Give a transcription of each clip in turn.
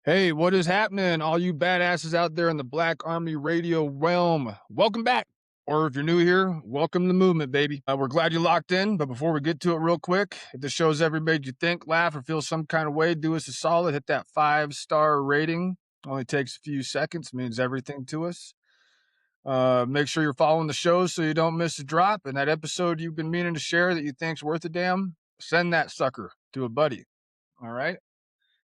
Hey, what is happening, all you badasses out there in the Black Army radio realm? Welcome back. Or if you're new here, welcome to the movement, baby. We're glad you locked in, but before we get to it real quick, if the show's ever made you think, laugh, or feel some kind of way, do us a solid, hit that 5-star rating. Only takes a few seconds, means everything to us. Make sure you're following the show so you don't miss a drop. And that episode you've been meaning to share that you think's worth a damn, send that sucker to a buddy. All right?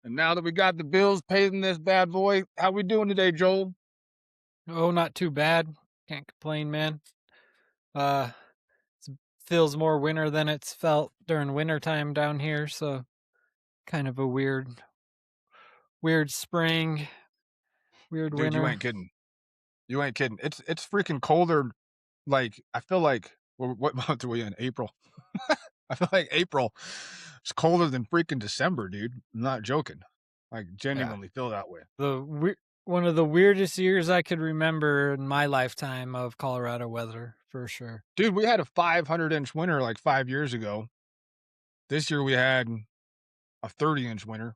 And now that we got the bills paid in this bad boy, how we doing today, Joel? Oh, not too bad. Can't complain, man. Uh, it feels more winter than it's felt during winter time down here, so kind of a weird spring, weird Dude, you winter. ain't kidding. You ain't kidding. It's freaking colder. Like, I feel like, what month are we in? April. I feel like April is colder than freaking December, dude. I'm not joking. Like, Yeah. genuinely feel that way. One of the weirdest years I could remember in my lifetime of Colorado weather, for sure. Dude, we had a 500-inch winter like 5 years ago. This year we had a 30-inch winter.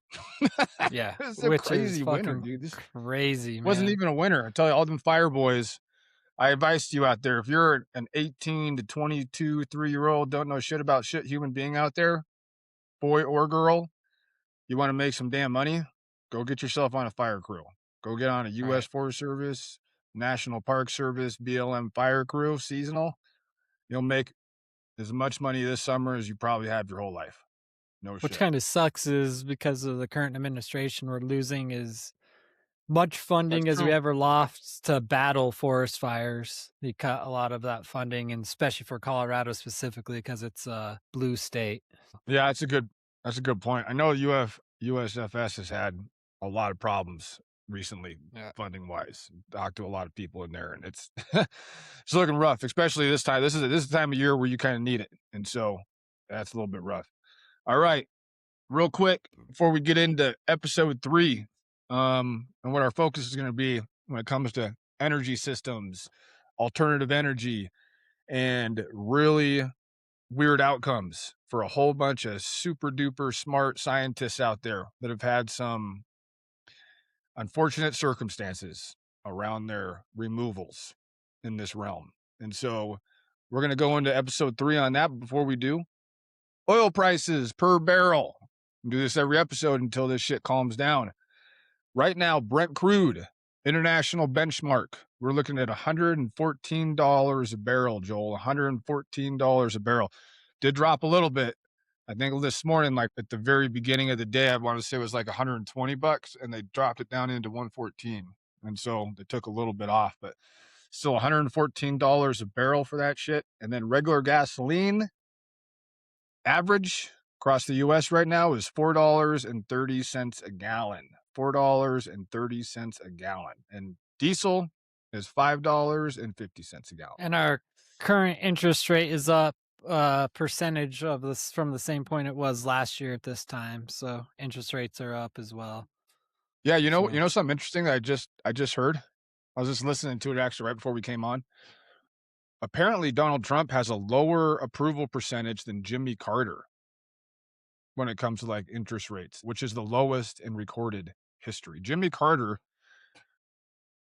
Yeah, It's a which is crazy winter, fucking dude. This crazy, wasn't man. even a winter. I tell you, all them fire boys. I advise you out there, if you're an 18 to 22, 3-year-old, don't know shit about shit human being out there, boy or girl, you want to make some damn money, go get yourself on a fire crew. Go get on a U.S. Right. Forest Service, National Park Service, BLM fire crew, seasonal. You'll make as much money this summer as you probably have your whole life. No Which shit. kind of sucks is because of the current administration we're losing is much That's funding as we true. ever lost to battle forest fires. They cut a lot of that funding, and especially for Colorado specifically because it's a blue state. Yeah, that's a good point. I know USFS has had a lot of problems recently, Yeah. funding wise. Talked to a lot of people in there, and it's it's looking rough, especially this time. This is the time of year where you kind of need it, and so that's a little bit rough. All right, real quick before we get into episode 3, and what our focus is going to be when it comes to energy systems, alternative energy, and really weird outcomes for a whole bunch of super duper smart scientists out there that have had some unfortunate circumstances around their removals in this realm. And so we're going to go into episode 3 on that. But before we do, oil prices per barrel. We do this every episode until this shit calms down. Right now, Brent crude, international benchmark, we're looking at $114 a barrel, Joel. $114 a barrel. Did drop a little bit. I think this morning, like at the very beginning of the day, I want to say it was like 120 bucks, and they dropped it down into 114. And so they took a little bit off, but still $114 a barrel for that shit. And then regular gasoline average across the US right now is $4.30 a gallon. $4.30 a gallon. And diesel is $5.50 a gallon. And our current interest rate is up percentage of this from the same point it was last year at this time. So interest rates are up as well. Yeah, you know, So you know something interesting that I just heard. I was just listening to it actually right before we came on. Apparently, Donald Trump has a lower approval percentage than Jimmy Carter when it comes to like interest rates, which is the lowest in recorded history. Jimmy Carter,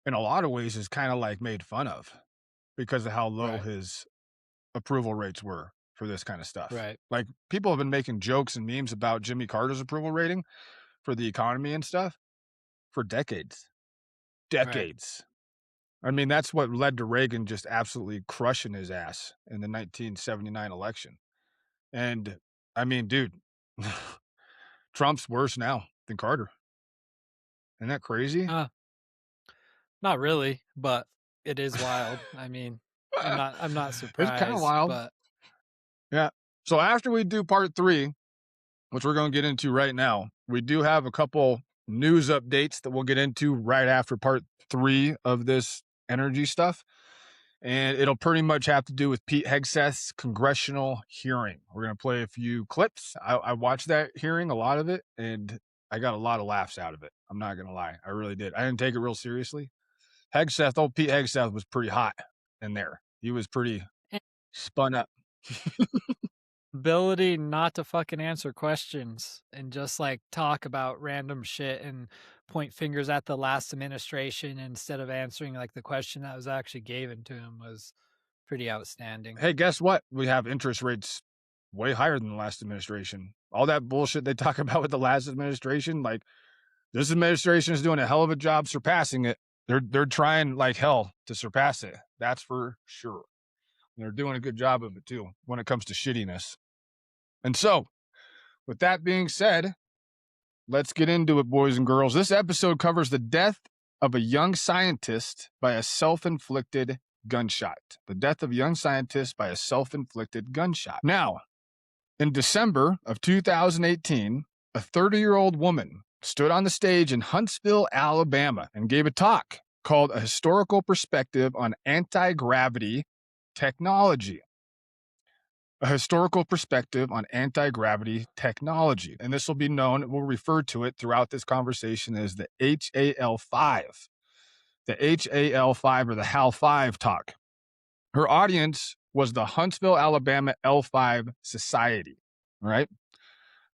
in a lot of ways, is kind of like made fun of because of how low right, his approval rates were for this kind of stuff. right, Like people have been making jokes and memes about Jimmy Carter's approval rating for the economy and stuff for decades. right. Decades. I mean, that's what led to Reagan just absolutely crushing his ass in the 1979 election. And I mean, dude, Trump's worse now than Carter. Isn't that crazy? Uh, Not really, but it is wild. I mean, I'm not It's kind of surprised, wild. but Yeah. So after we do part 3, which we're going to get into right now, we do have a couple news updates that we'll get into right after part 3 of this energy stuff. And it'll pretty much have to do with Pete Hegseth's congressional hearing. We're going to play a few clips. I watched that hearing, a lot of it, and I got a lot of laughs out of it. I'm not going to lie. I really did. I didn't take it real seriously. Old Pete Hegseth was pretty hot in there. He was pretty spun up. ability not to fucking answer questions and just like talk about random shit and point fingers at the last administration instead of answering like the question that was actually given to him was pretty outstanding. Hey, guess what? We have interest rates way higher than the last administration. All that bullshit they talk about with the last administration, like this administration is doing a hell of a job surpassing it. They're trying like hell to surpass it. That's for sure. They're doing a good job of it too when it comes to shittiness. And so, with that being said, let's get into it, boys and girls. This episode covers the death of a young scientist by a self-inflicted gunshot. The death of a young scientist by a self-inflicted gunshot. Now, in December of 2018, a 30-year-old woman stood on the stage in Huntsville, Alabama, and gave a talk called A Historical Perspective on Anti-Gravity Technology. A historical perspective on anti-gravity technology. And this will be known, we'll refer to it throughout this conversation as the HAL5. The HAL5 or the HAL5 talk. Her audience was the Huntsville, Alabama L5 Society. All right.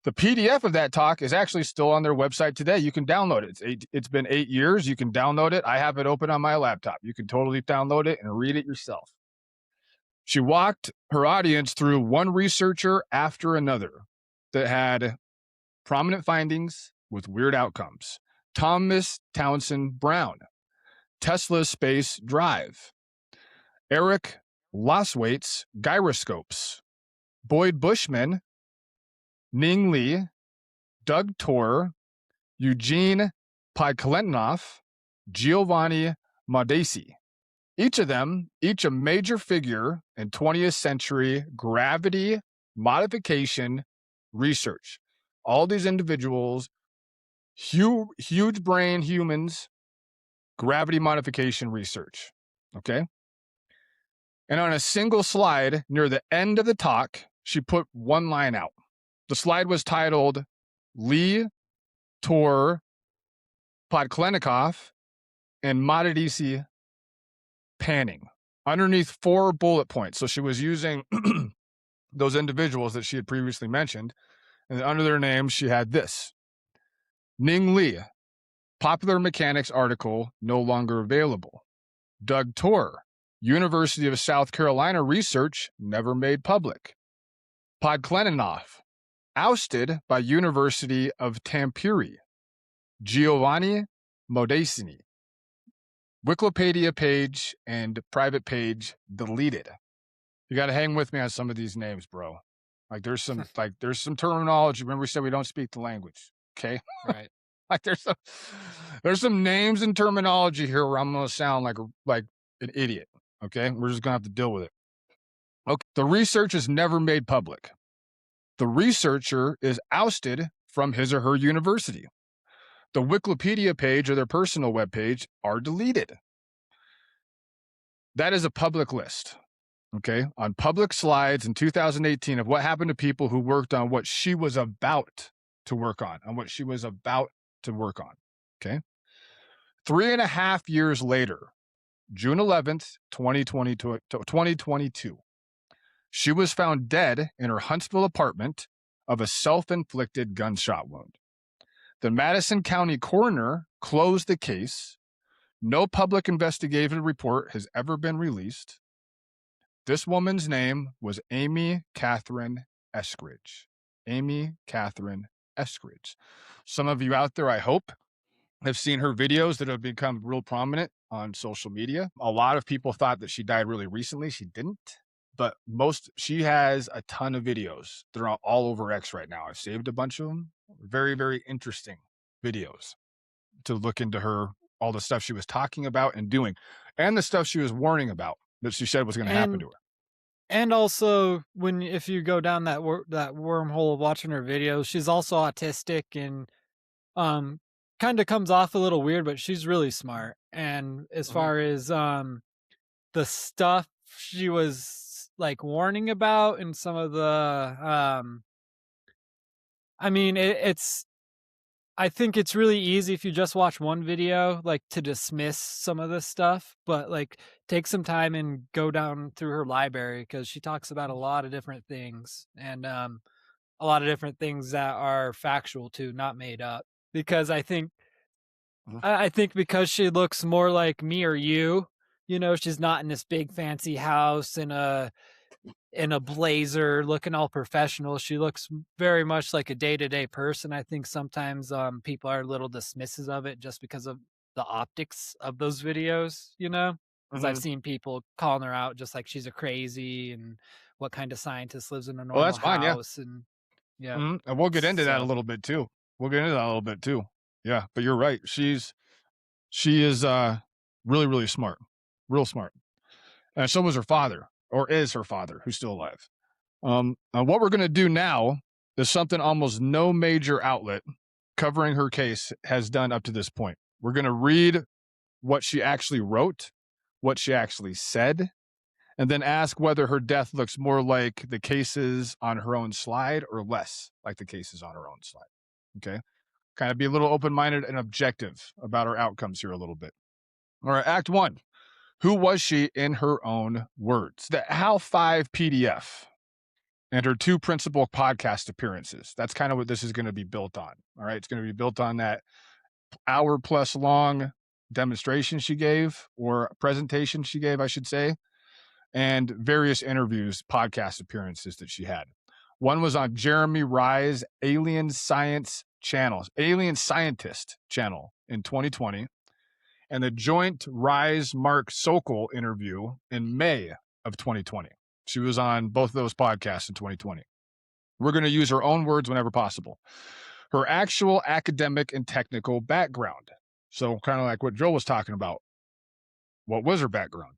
The PDF of that talk is actually still on their website today. You can download it. It's been 8 years. You can download it. I have it open on my laptop. You can totally download it and read it yourself. She walked her audience through one researcher after another that had prominent findings with weird outcomes. Thomas Townsend Brown, Tesla Space Drive, Eric Loswait's gyroscopes, Boyd Bushman, Ning Li, Doug Tor, Eugene Podkletnov, Giovanni Modesi. Each a major figure in 20th century gravity modification research. All these individuals, huge brain humans, gravity modification research. Okay. And on a single slide near the end of the talk, she put one line out. The slide was titled Lee, Tor, Podkletnov, and Modesi panning underneath 4 bullet points. So she was using those individuals that she had previously mentioned. And under their names, she had this. Ning Li, Popular Mechanics article no longer available. Doug Tor, University of South Carolina research never made public. Podkletnov, ousted by University of Tampere. Giovanni Modesini, Wikipedia page and private page deleted. You got to hang with me on some of these names, bro. Like there's some terminology. Remember we said we don't speak the language. Okay. Right. Like there's some names and terminology here where I'm going to sound like an idiot. Okay. We're just going to have to deal with it. Okay. The research is never made public. The researcher is ousted from his or her university. The Wikipedia page or their personal webpage are deleted. That is a public list. Okay. On public slides in 2018 of what happened to people who worked on what she was about to work on what she was about to work on. Okay. 3.5 years later, June 11th, 2022, she was found dead in her Huntsville apartment of a self-inflicted gunshot wound. The Madison County coroner closed the case. No public investigative report has ever been released. This woman's name was Amy Catherine Eskridge. Amy Catherine Eskridge. Some of you out there, I hope, have seen her videos that have become real prominent on social media. A lot of people thought that she died really recently. She didn't. But she has a ton of videos. They're all over X right now. I've saved a bunch of them. Very, very interesting videos to look into her, all the stuff she was talking about and doing, and the stuff she was warning about that she said was going to happen to her. And also, if you go down that wormhole of watching her videos, she's also autistic and kind of comes off a little weird, but she's really smart. And as far as the stuff she was like warning about and some of the I mean I think it's really easy if you just watch one video, like to dismiss some of this stuff, but like take some time and go down through her library because she talks about a lot of different things and a lot of different things that are factual too, not made up. Because I think I think because she looks more like me or you, you know, she's not in this big fancy house in a blazer looking all professional. She looks very much like a day-to-day person. I think sometimes people are a little dismissive of it just because of the optics of those videos, you know? Because I've Mhm. seen people calling her out just like she's a crazy and what kind of scientist lives in a Well, normal that's fine, yeah. house and yeah. And we'll get into that a So little bit too. We'll get into that a little bit too. Yeah, but you're right. She is really, really smart. Real smart. And so was her father, or is her father, who's still alive. And what we're gonna do now is something almost no major outlet covering her case has done up to this point. We're gonna read what she actually wrote, what she actually said, and then ask whether her death looks more like the cases on her own slide or less like the cases on her own slide. Okay. Kind of be a little open minded and objective about our outcomes here a little bit. All right. Act one. Who was she in her own words? The HAL 5 PDF and her two principal podcast appearances. That's kind of what this is going to be built on. All right. It's going to be built on that hour plus long demonstration she gave, or presentation she gave, I should say, and various interviews, podcast appearances that she had. One was on Jeremy Rye's Alien Scientist channel in 2020, and the joint Rise Mark Sokol interview in May of 2020. She was on both of those podcasts in 2020. We're going to use her own words whenever possible. Her actual academic and technical background. So, kind of like what Joel was talking about. What was her background?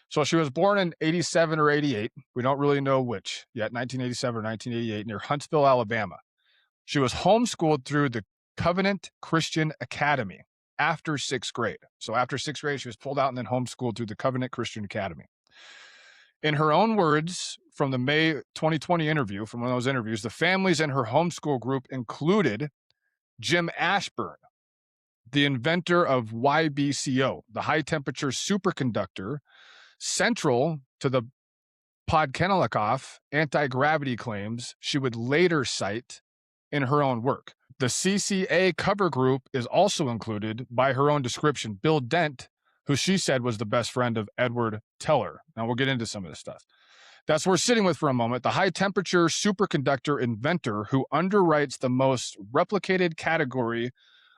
So she was born in 87 or 88. We don't really know which yet, 1987 or 1988, near Huntsville, Alabama. She was homeschooled through the Covenant Christian Academy after sixth grade. So after sixth grade, she was pulled out and then homeschooled through the Covenant Christian Academy. In her own words, from the May 2020 interview, from one of those interviews, the families in her homeschool group included Jim Ashburn, the inventor of YBCO, the high temperature superconductor, central to the Podkennelikov anti-gravity claims she would later cite in her own work. The CCA cover group is also included, by her own description, Bill Dent, who she said was the best friend of Edward Teller. Now we'll get into some of this stuff. That's what we're sitting with for a moment. The high temperature superconductor inventor who underwrites the most replicated category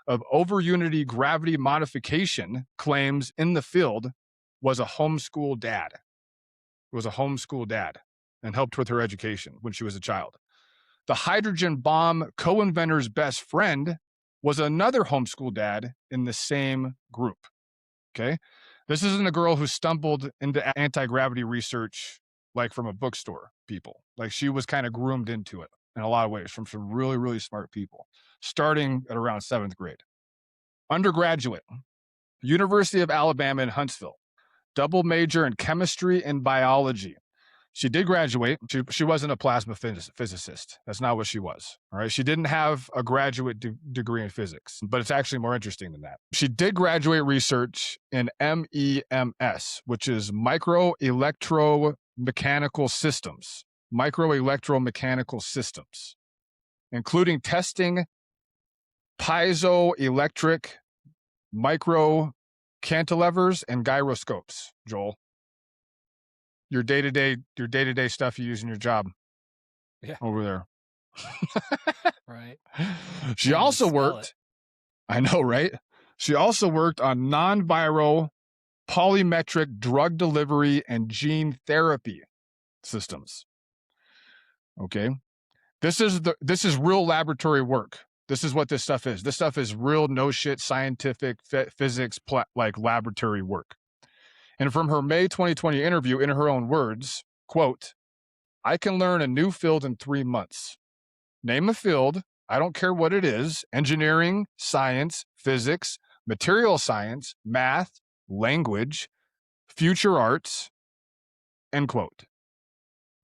of over unity gravity modification claims in the field was a homeschool dad. And helped with her education when she was a child. The hydrogen bomb co-inventor's best friend was another homeschool dad in the same group. Okay. This isn't a girl who stumbled into anti-gravity research like from a bookstore, people. Like, she was kind of groomed into it in a lot of ways from some really, really smart people, starting at around seventh grade. Undergraduate, University of Alabama in Huntsville, double major in chemistry and biology. She did graduate. She wasn't a plasma physicist. That's not what she was. All right. She didn't have a graduate degree in physics, but it's actually more interesting than that. She did graduate research in MEMS, which is microelectromechanical systems, including testing piezoelectric micro cantilevers and gyroscopes. Joel, your day-to-day stuff you use in your job. yeah, Over there. right. She Can't even also spell it. worked, I know, right? She also worked on non-viral polymetric drug delivery and gene therapy systems. Okay. This is real laboratory work. This is what this stuff is. This stuff is real no shit scientific physics like laboratory work. And from her May 2020 interview, in her own words, quote, "I can learn a new field in 3 months. Name a field. I don't care what it is. Engineering, science, physics, material science, math, language, future arts," end quote.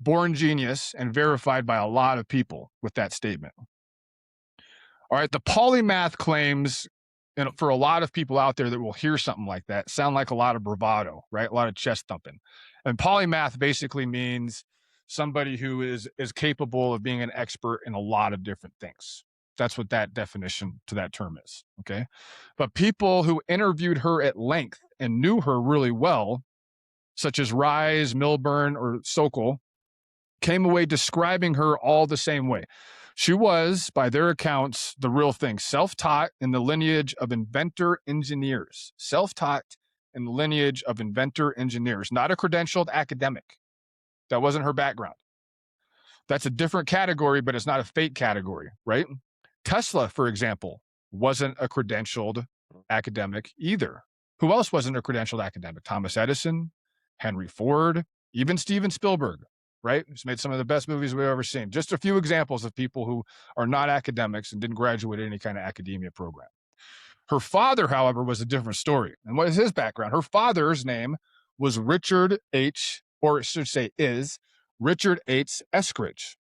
Born genius and verified by a lot of people with that statement. All right, the polymath claims, and for a lot of people out there that will hear something like that, sound like a lot of bravado, right? A lot of chest thumping. And polymath basically means somebody who is capable of being an expert in a lot of different things. That's what that definition to that term is, okay? But people who interviewed her at length and knew her really well, such as Rise, Milburn, or Sokol, came away describing her all the same way. She was, by their accounts, the real thing, self-taught in the lineage of inventor engineers, self-taught in the lineage of inventor engineers, not a credentialed academic. That wasn't her background. That's a different category, but it's not a fake category, right? Tesla, for example, wasn't a credentialed academic either. Who else wasn't a credentialed academic? Thomas Edison, Henry Ford, even Steven Spielberg, right? He's made some of the best movies we've ever seen. Just a few examples of people who are not academics and didn't graduate any kind of academia program. Her father, however, was a different story. And what is his background? Her father's name was Richard H., or I should say is, Richard H. Eskridge.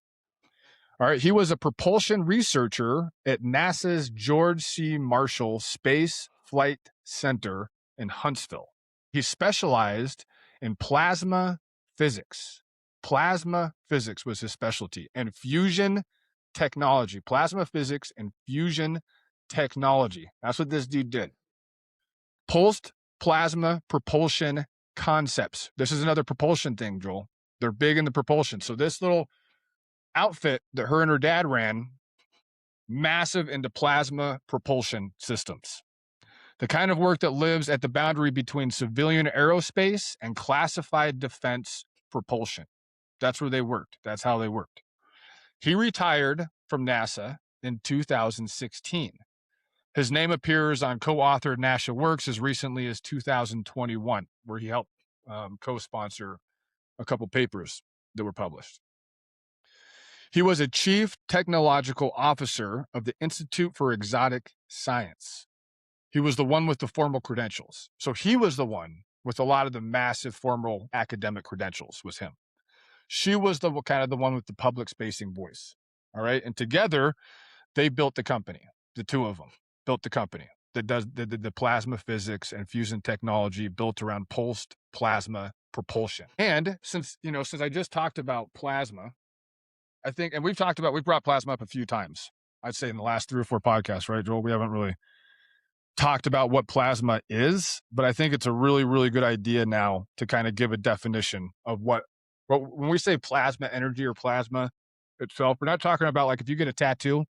All right, he was a propulsion researcher at NASA's George C. Marshall Space Flight Center in Huntsville. He specialized in plasma physics. Plasma physics was his specialty, and fusion technology. Plasma physics and fusion technology. That's what this dude did. Pulsed plasma propulsion concepts. This is another propulsion thing, Joel. They're big in the propulsion. So this little outfit that her and her dad ran, massive into plasma propulsion systems. The kind of work that lives at the boundary between civilian aerospace and classified defense propulsion. That's where they worked. That's how they worked. He retired from NASA in 2016. His name appears on co-authored NASA works as recently as 2021, where he helped co-sponsor a couple papers that were published. He was a chief technological officer of the Institute for Exotic Science. He was the one with the formal credentials. So he was the one with a lot of the massive formal academic credentials, was him. She was the kind of the one with the public spacing voice. All right. And together they built the company. The two of them built the company that does the plasma physics and fusion technology built around pulsed plasma propulsion. And since I just talked about plasma, I think, and we've brought plasma up a few times, I'd say in the last 3 or 4 podcasts, right, Joel? We haven't really talked about what plasma is, but I think it's a really, really good idea now to kind of give a definition of what when we say plasma energy or plasma itself, we're not talking about like if you get a tattoo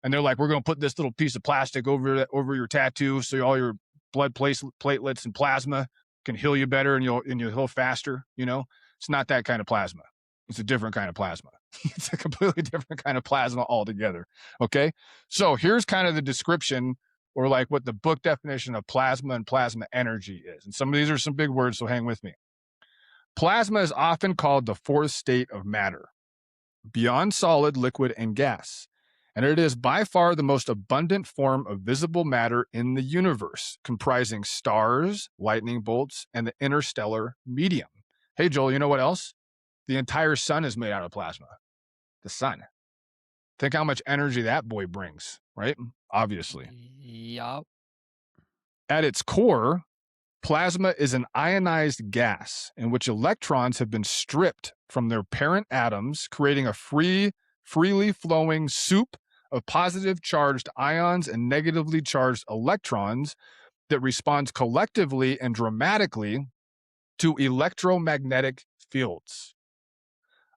and they're like, we're going to put this little piece of plastic over your tattoo so all your blood platelets and plasma can heal you better and you'll heal faster. It's not that kind of plasma. It's a different kind of plasma. It's a completely different kind of plasma altogether. Okay. So here's kind of the description or like what the book definition of plasma and plasma energy is. And some of these are some big words, so hang with me. Plasma is often called the fourth state of matter, beyond solid, liquid, and gas. And it is by far the most abundant form of visible matter in the universe, comprising stars, lightning bolts, and the interstellar medium. Hey, Joel, you know what else? The entire sun is made out of plasma. The sun. Think how much energy that boy brings, right? Obviously. Yup. At its core, plasma is an ionized gas in which electrons have been stripped from their parent atoms, creating a freely flowing soup of positive charged ions and negatively charged electrons that responds collectively and dramatically to electromagnetic fields.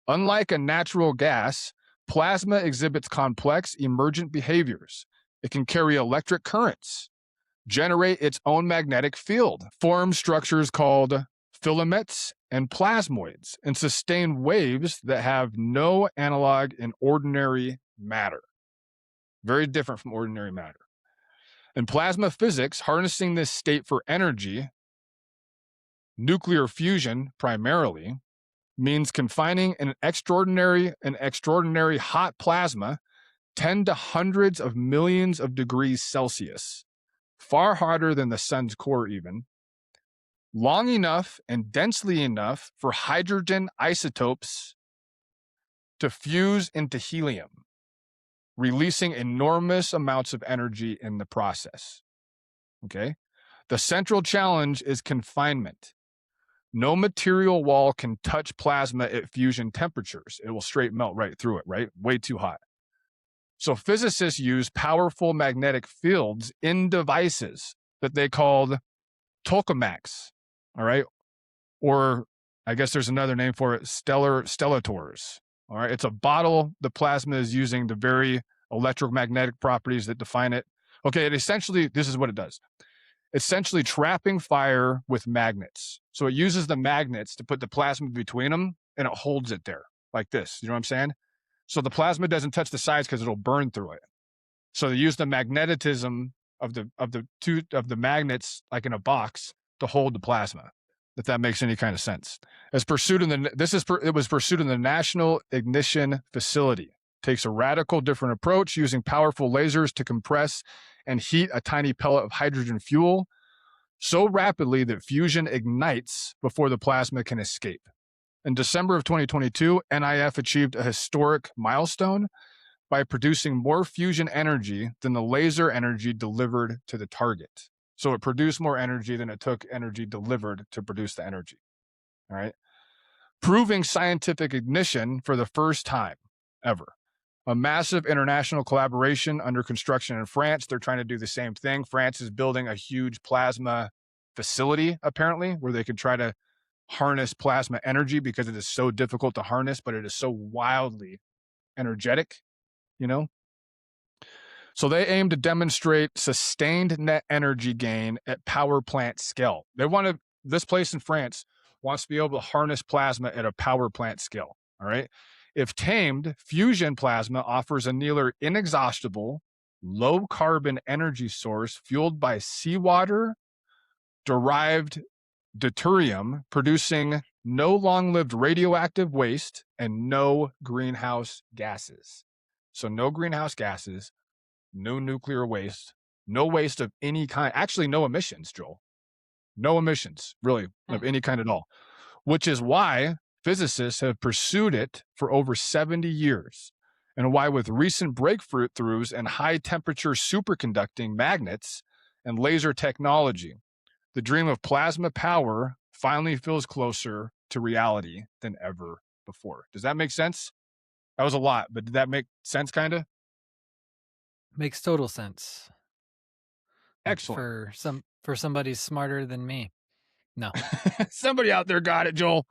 Unlike a natural gas, plasma exhibits complex emergent behaviors. It can carry electric currents, generate its own magnetic field, form structures called filaments and plasmoids, and sustain waves that have no analog in ordinary matter. Very different from ordinary matter. In plasma physics, harnessing this state for energy, nuclear fusion primarily, means confining an extraordinary hot plasma 10 to hundreds of millions of degrees Celsius, far hotter than the sun's core even, long enough and densely enough for hydrogen isotopes to fuse into helium, releasing enormous amounts of energy in the process. Okay? The central challenge is confinement. No material wall can touch plasma at fusion temperatures. It will straight melt right through it, right? Way too hot. So physicists use powerful magnetic fields in devices that they called tokamaks, all right? Or I guess there's another name for it, stellators. All right, it's a bottle the plasma is using the very electromagnetic properties that define it. Okay, it essentially, this is what it does. Essentially trapping fire with magnets. So it uses the magnets to put the plasma between them and it holds it there like this. You know what I'm saying? So the plasma doesn't touch the sides because it'll burn through it. So they use the magnetism of the magnets like in a box to hold the plasma. If that makes any kind of sense. It was pursued in the National Ignition Facility. Takes a radical different approach using powerful lasers to compress and heat a tiny pellet of hydrogen fuel so rapidly that fusion ignites before the plasma can escape. In December of 2022, NIF achieved a historic milestone by producing more fusion energy than the laser energy delivered to the target. So it produced more energy than it took energy delivered to produce the energy. All right. Proving scientific ignition for the first time ever. A massive international collaboration under construction in France. They're trying to do the same thing. France is building a huge plasma facility, apparently, where they could try to harness plasma energy because it is so difficult to harness, but it is so wildly energetic, you know? So they aim to demonstrate sustained net energy gain at power plant scale. This place in France wants to be able to harness plasma at a power plant scale. All right. If tamed, fusion plasma offers a nearly inexhaustible, low carbon energy source fueled by seawater derived deuterium, producing no long lived radioactive waste and no greenhouse gases. So, no greenhouse gases, no nuclear waste, no waste of any kind. Actually, no emissions, Joel. No emissions, really, of any kind at all, which is why physicists have pursued it for over 70 years, and why, with recent breakthroughs in high temperature superconducting magnets and laser technology, the dream of plasma power finally feels closer to reality than ever before. Does that make sense? That was a lot, but did that make sense, kind of? Makes total sense. Excellent. For somebody smarter than me. No. Somebody out there got it, Joel.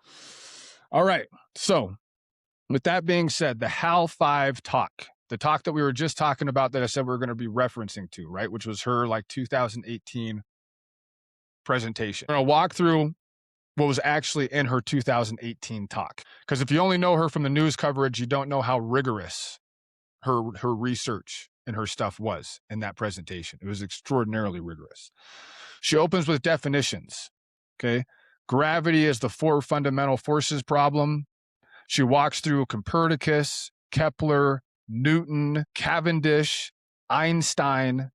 All right. So, with that being said, the HAL 5 talk, the talk that we were just talking about that I said we were going to be referencing to, right? Which was her like 2018 presentation. I'm going to walk through what was actually in her 2018 talk. Because if you only know her from the news coverage, you don't know how rigorous her research and her stuff was in that presentation. It was extraordinarily rigorous. She opens with definitions. Okay. Gravity is the four fundamental forces problem. She walks through Copernicus, Kepler, Newton, Cavendish, Einstein.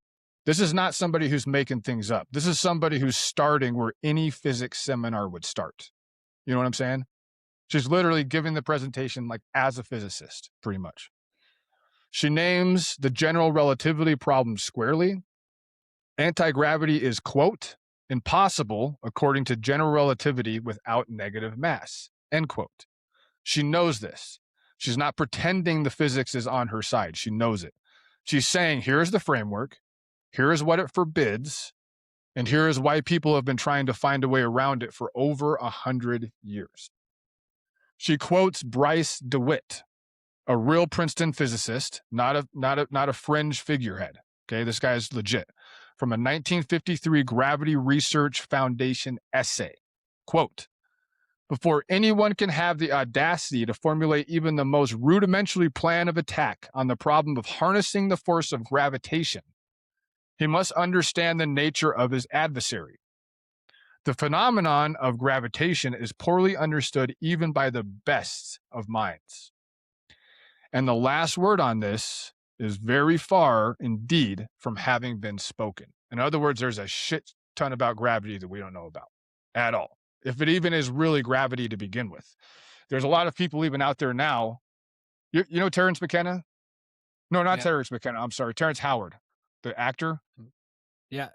This is not somebody who's making things up. This is somebody who's starting where any physics seminar would start. You know what I'm saying? She's literally giving the presentation like as a physicist, pretty much. She names the general relativity problem squarely. Anti-gravity is, quote, impossible according to general relativity without negative mass, end quote. She knows this. She's not pretending the physics is on her side. She knows it. She's saying, here's the framework, here is what it forbids, and here is why people have been trying to find a way around it for over 100 years. She quotes Bryce DeWitt, a real Princeton physicist, not a fringe figurehead. Okay, this guy's legit. From a 1953 Gravity Research Foundation essay. Quote, before anyone can have the audacity to formulate even the most rudimentary plan of attack on the problem of harnessing the force of gravitation, he must understand the nature of his adversary. The phenomenon of gravitation is poorly understood even by the best of minds. And the last word on this is very far indeed from having been spoken. In other words, there's a shit ton about gravity that we don't know about at all. If it even is really gravity to begin with. There's a lot of people even out there now. You know Terrence McKenna? No, not Terrence McKenna. I'm sorry. Terrence Howard, the actor. Yeah.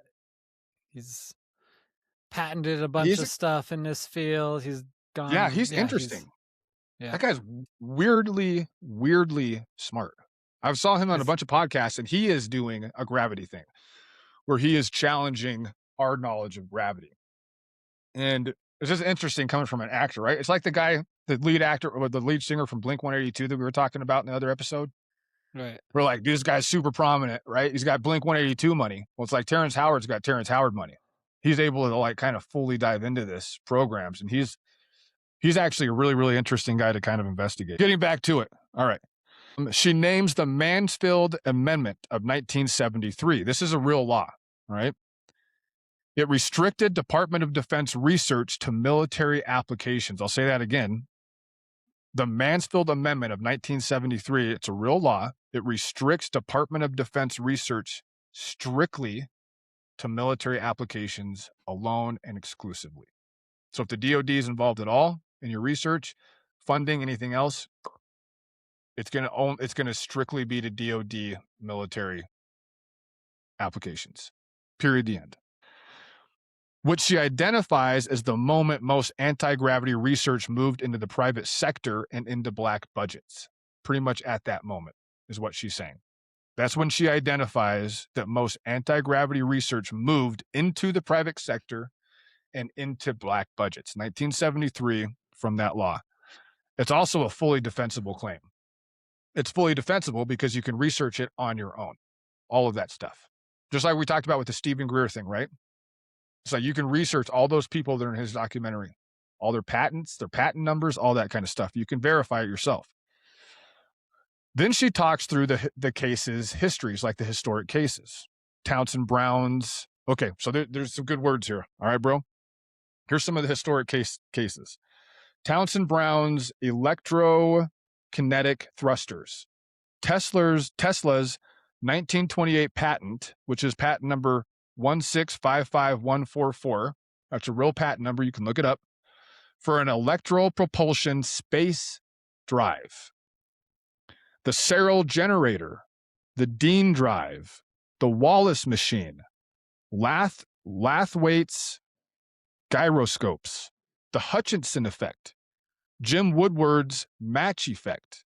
He's patented a bunch of stuff in this field. He's gone. Yeah, he's interesting. That guy's weirdly smart. I saw him on a It's bunch of podcasts, and he is doing a gravity thing where he is challenging our knowledge of gravity. And it's just interesting coming from an actor, right? It's like the guy, the lead actor or the lead singer from Blink 182 that we were talking about in the other episode. right. We're like, this guy's super prominent, right? He's got Blink 182 money. Well, it's like Terrence Howard's got Terrence Howard money. He's able to like kind of fully dive into this programs, and he's actually a really, really interesting guy to kind of investigate. Getting back to it. All right. She names the Mansfield Amendment of 1973. This is a real law, all right? It restricted Department of Defense research to military applications. I'll say that again. The Mansfield Amendment of 1973, it's a real law. It restricts Department of Defense research strictly to military applications alone and exclusively. So if the DoD is involved at all in your research, funding, anything else, it's going to strictly be to DoD military applications. Period. The end. Which she identifies as the moment most anti-gravity research moved into the private sector and into black budgets. Pretty much at that moment is what she's saying. That's when she identifies that most anti-gravity research moved into the private sector and into black budgets. 1973 from that law. It's also a fully defensible claim. It's fully defensible because you can research it on your own. All of that stuff. Just like we talked about with the Stephen Greer thing, right? So you can research all those people that are in his documentary, all their patents, their patent numbers, all that kind of stuff. You can verify it yourself. Then she talks through the cases, histories, like the historic cases. Townsend Brown's. Okay, so there's some good words here. All right, bro? Here's some of the historic cases. Townsend Brown's electrokinetic thrusters. Tesla's 1928 patent, which is patent number 1655144. That's a real patent number. You can look it up. For an electro propulsion space drive. The Serral generator, the Dean drive, the Wallace machine, Lathwaite's gyroscopes, the Hutchinson effect, Jim Woodward's match effect.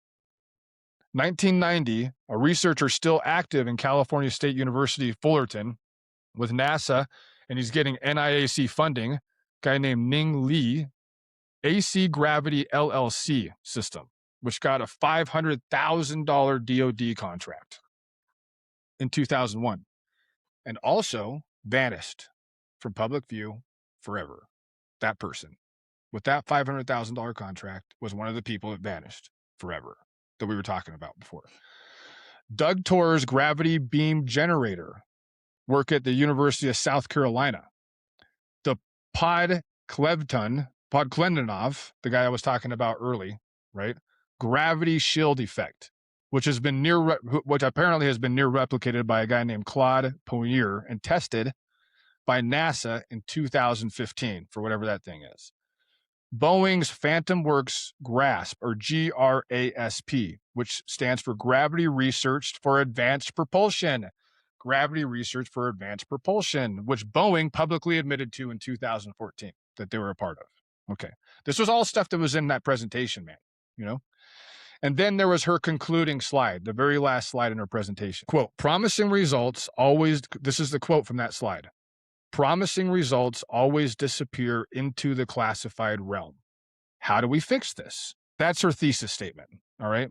1990, a researcher still active in California State University, Fullerton, with NASA, and he's getting NIAC funding, a guy named Ning Lee, AC Gravity LLC system, which got a $500,000 DoD contract in 2001, and also vanished from public view forever. That person with that $500,000 contract was one of the people that vanished forever that we were talking about before. Doug Torr's gravity beam generator, work at the University of South Carolina. The Podklevenov, the guy I was talking about early, right? Gravity shield effect, which apparently has been near replicated by a guy named Claude Poirier and tested by NASA in 2015 for whatever that thing is. Boeing's Phantom Works GRASP, or GRASP, which stands for Gravity Research for Advanced Propulsion. Gravity Research for Advanced Propulsion, which Boeing publicly admitted to in 2014 that they were a part of. Okay. This was all stuff that was in that presentation, man, you know? And then there was her concluding slide, the very last slide in her presentation. Quote, promising results always, this is the quote from that slide. Promising results always disappear into the classified realm. How do we fix this? That's her thesis statement, all right?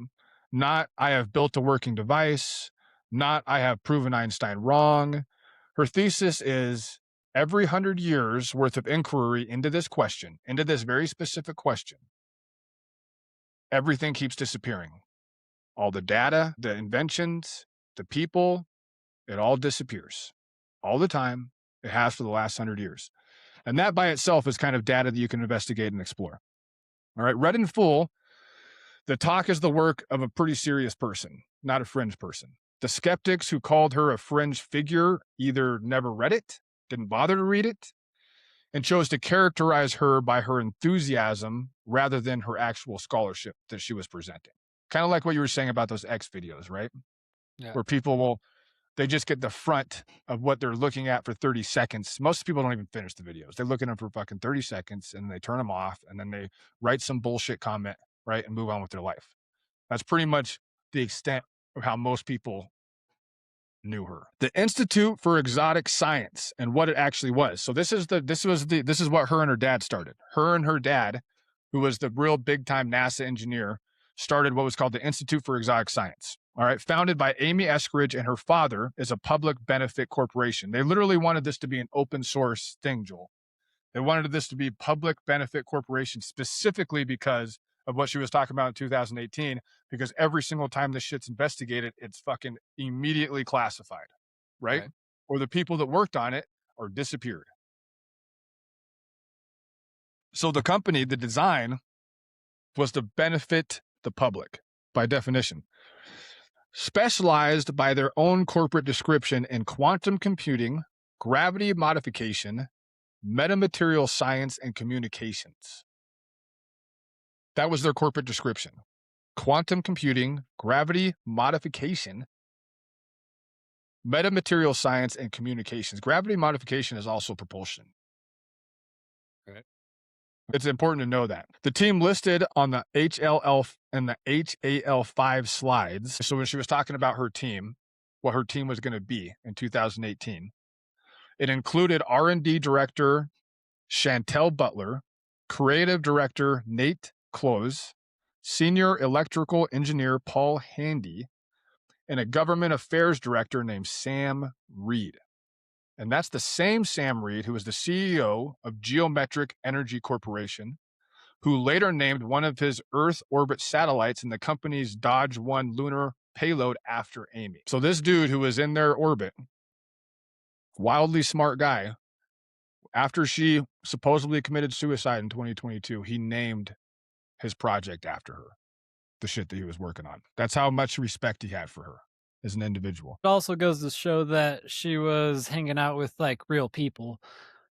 Not, I have built a working device, not, I have proven Einstein wrong. Her thesis is every 100 years worth of inquiry into this question, into this very specific question, everything keeps disappearing. All the data, the inventions, the people, it all disappears all the time. It has for the last 100 years. And that by itself is kind of data that you can investigate and explore. All right, read in full, the talk is the work of a pretty serious person, not a fringe person. The skeptics who called her a fringe figure either never read it, didn't bother to read it, and chose to characterize her by her enthusiasm rather than her actual scholarship that she was presenting. Kind of like what you were saying about those X videos, right? Yeah. Where people they just get the front of what they're looking at for 30 seconds. Most people don't even finish the videos. They look at them for fucking 30 seconds and they turn them off and then they write some bullshit comment, right? And move on with their life. That's pretty much the extent of how most people knew her. The Institute for Exotic Science and what it actually was. So this is what her and her dad started. Her and her dad, who was the real big time NASA engineer, started what was called the Institute for Exotic Science. All right, founded by Amy Eskridge and her father, is a public benefit corporation. They literally wanted this to be an open source thing, Joel. They wanted this to be public benefit corporation specifically because of what she was talking about in 2018, because every single time this shit's investigated, it's fucking immediately classified, right? Or the people that worked on it are disappeared. So the company, the design was to benefit the public by definition. Specialized by their own corporate description in quantum computing, gravity modification, metamaterial science, and communications. That was their corporate description. Quantum computing, gravity modification, metamaterial science, and communications. Gravity modification is also propulsion. Right. It's important to know that. The team listed on the HLL and the HAL5 slides. So when she was talking about her team, what her team was going to be in 2018, it included R&D director Chantel Butler, creative director Nate Close, senior electrical engineer Paul Handy, and a government affairs director named Sam Reed. And that's the same Sam Reed who was the CEO of Geometric Energy Corporation, who later named one of his Earth orbit satellites in the company's Dodge 1 lunar payload after Amy. So this dude who was in their orbit, wildly smart guy, after she supposedly committed suicide in 2022, he named his project after her, the shit that he was working on. That's how much respect he had for her as an individual. It also goes to show that she was hanging out with like real people.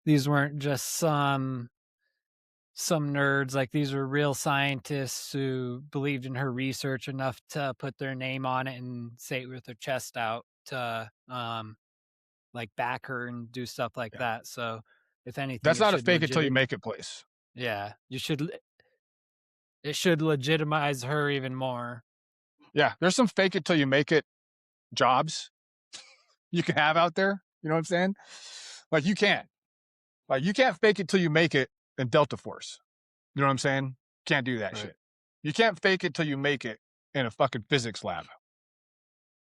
These weren't just some nerds. Like, these were real scientists who believed in her research enough to put their name on it and say it with their chest out to like back her and do stuff like that. So if anything, that's not a fake it till you make it place. Yeah, it should legitimize her even more. Yeah, there's some fake it till you make it jobs you can have out there. You know what I'm saying? Like you can't fake it till you make it in Delta Force. You know what I'm saying? Can't do that shit. You can't fake it till you make it in a fucking physics lab.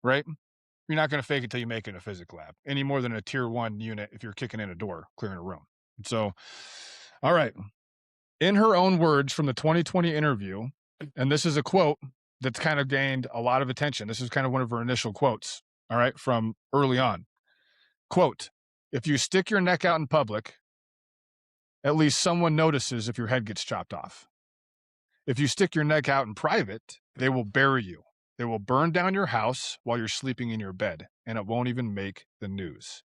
Right? You're not going to fake it till you make it in a physics lab any more than a tier 1 unit if you're kicking in a door, clearing a room. So, all right. In her own words from the 2020 interview, and this is a quote that's kind of gained a lot of attention. This is kind of one of her initial quotes, all right, from early on. Quote, "If you stick your neck out in public, at least someone notices if your head gets chopped off. If you stick your neck out in private, they will bury you. They will burn down your house while you're sleeping in your bed, and it won't even make the news.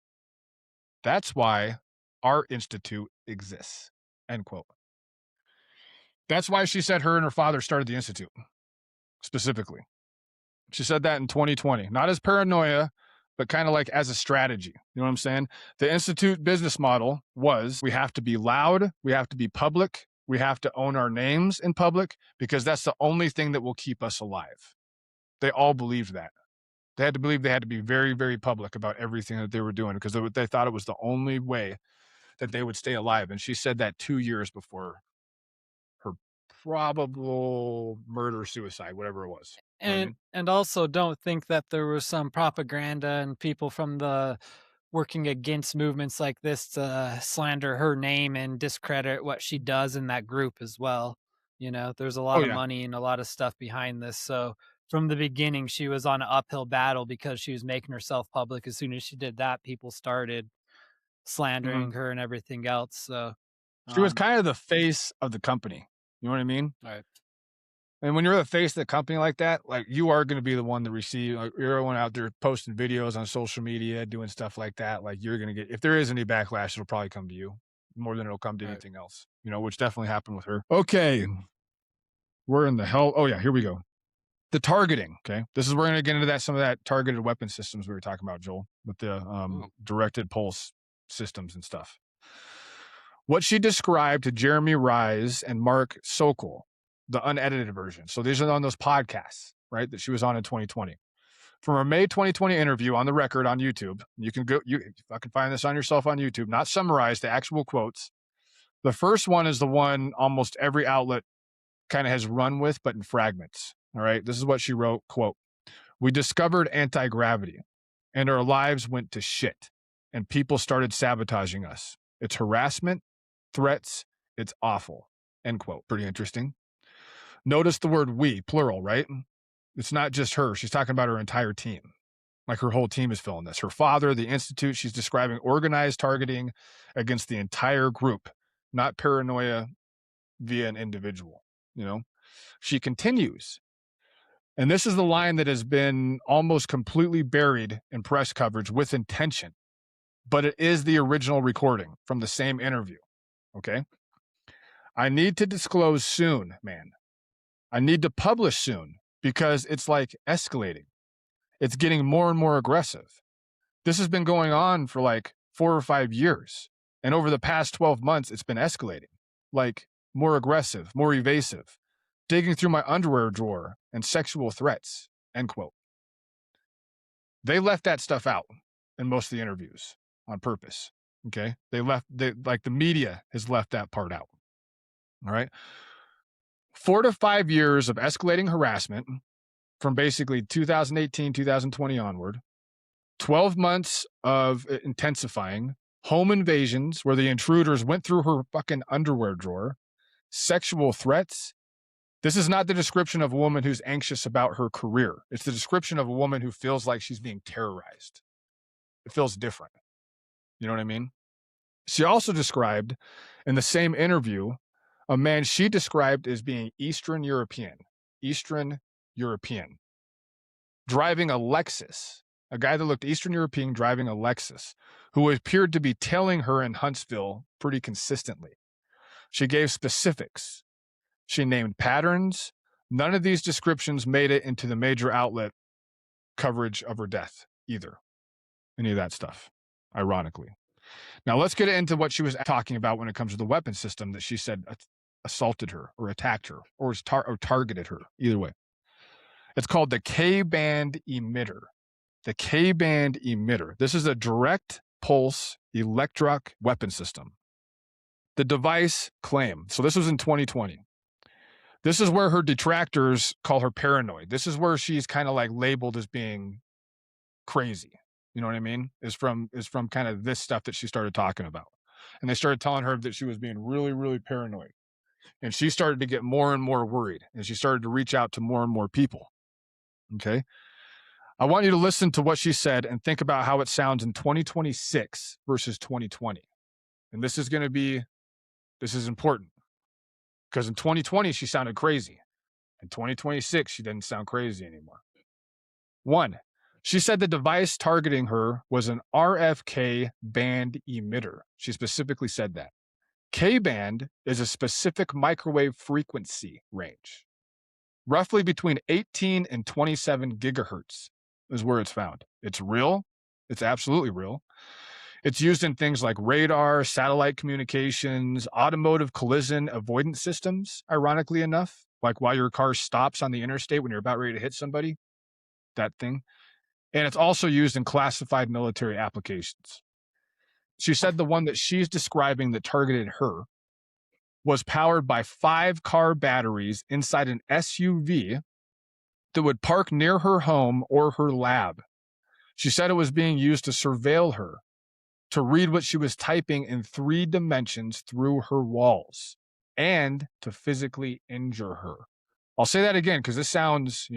That's why our institute exists." End quote. That's why she said her and her father started the institute, specifically. She said that in 2020, not as paranoia, but kind of like as a strategy. You know what I'm saying? The institute business model was we have to be loud, we have to be public, we have to own our names in public because that's the only thing that will keep us alive. They all believed that. They had to believe they had to be very, very public about everything that they were doing because they thought it was the only way that they would stay alive. And she said that 2 years before her probable murder, suicide, whatever it was. And also don't think that there was some propaganda and people from the working against movements like this to slander her name and discredit what she does in that group as well. You know, there's a lot of money and a lot of stuff behind this. So from the beginning, she was on an uphill battle because she was making herself public. As soon as she did that, people started slandering her and everything else. So she was kind of the face of the company. You know what I mean? Right. And when you're the face of the company like that, like you are going to be the one to receive. Like, you're the one out there posting videos on social media, doing stuff like that. Like you're going to get, if there is any backlash, it'll probably come to you more than it'll come to anything else. You know, which definitely happened with her. Okay, where in the hell? Oh yeah, here we go. The targeting. Okay, this is we're going to get into that some of that targeted weapon systems we were talking about, Joel, with the directed pulse systems and stuff. What she described to Jeremy Rise and Mark Sokol, the unedited version. So these are on those podcasts, right, that she was on in 2020. From a May 2020 interview on the record on YouTube, you can find this on yourself on YouTube, not summarized, the actual quotes. The first one is the one almost every outlet kind of has run with, but in fragments. All right. This is what she wrote, quote, "We discovered anti-gravity and our lives went to shit and people started sabotaging us. It's harassment, threats, it's awful," end quote. Pretty interesting. Notice the word we, plural, right? It's not just her. She's talking about her entire team. Like her whole team is filling this. Her father, the institute, she's describing organized targeting against the entire group, not paranoia via an individual. She continues, and this is the line that has been almost completely buried in press coverage with intention, but it is the original recording from the same interview. Okay. "I need to disclose soon, man. I need to publish soon because it's like escalating. It's getting more and more aggressive. This has been going on for like 4 or 5 years. And over the past 12 months, it's been escalating, like more aggressive, more evasive, digging through my underwear drawer and sexual threats," end quote. They left that stuff out in most of the interviews on purpose. Okay. The media has left that part out. All right. 4 to 5 years of escalating harassment from basically 2018, 2020 onward, 12 months of intensifying, home invasions where the intruders went through her fucking underwear drawer, sexual threats. This is not the description of a woman who's anxious about her career. It's the description of a woman who feels like she's being terrorized. It feels different. You know what I mean? She also described in the same interview a man she described as being Eastern European, driving a Lexus, a guy that looked Eastern European driving a Lexus, who appeared to be tailing her in Huntsville pretty consistently. She gave specifics. She named patterns. None of these descriptions made it into the major outlet coverage of her death either. Any of that stuff, ironically. Now let's get into what she was talking about when it comes to the weapon system that she said assaulted her or attacked her or targeted her, either way. It's called the K-band emitter. The K-band emitter. This is a direct pulse electric weapon system. The device claim. So this was in 2020. This is where her detractors call her paranoid. This is where she's kind of like labeled as being crazy. You know what I mean? Is from kind of this stuff that she started talking about. And they started telling her that she was being really, really paranoid. And she started to get more and more worried. And she started to reach out to more and more people. Okay. I want you to listen to what she said and think about how it sounds in 2026 versus 2020. And this is important because in 2020, she sounded crazy. In 2026, she didn't sound crazy anymore. 1, she said the device targeting her was an RFK band emitter. She specifically said that. K-band is a specific microwave frequency range, roughly between 18 and 27 gigahertz is where it's found. It's real. It's absolutely real. It's used in things like radar, satellite communications, automotive collision avoidance systems, ironically enough, like while your car stops on the interstate when you're about ready to hit somebody, that thing. And it's also used in classified military applications. She said the one that she's describing that targeted her was powered by 5 car batteries inside an SUV that would park near her home or her lab. She said it was being used to surveil her, to read what she was typing in 3 dimensions through her walls, and to physically injure her. I'll say that again because this sounds,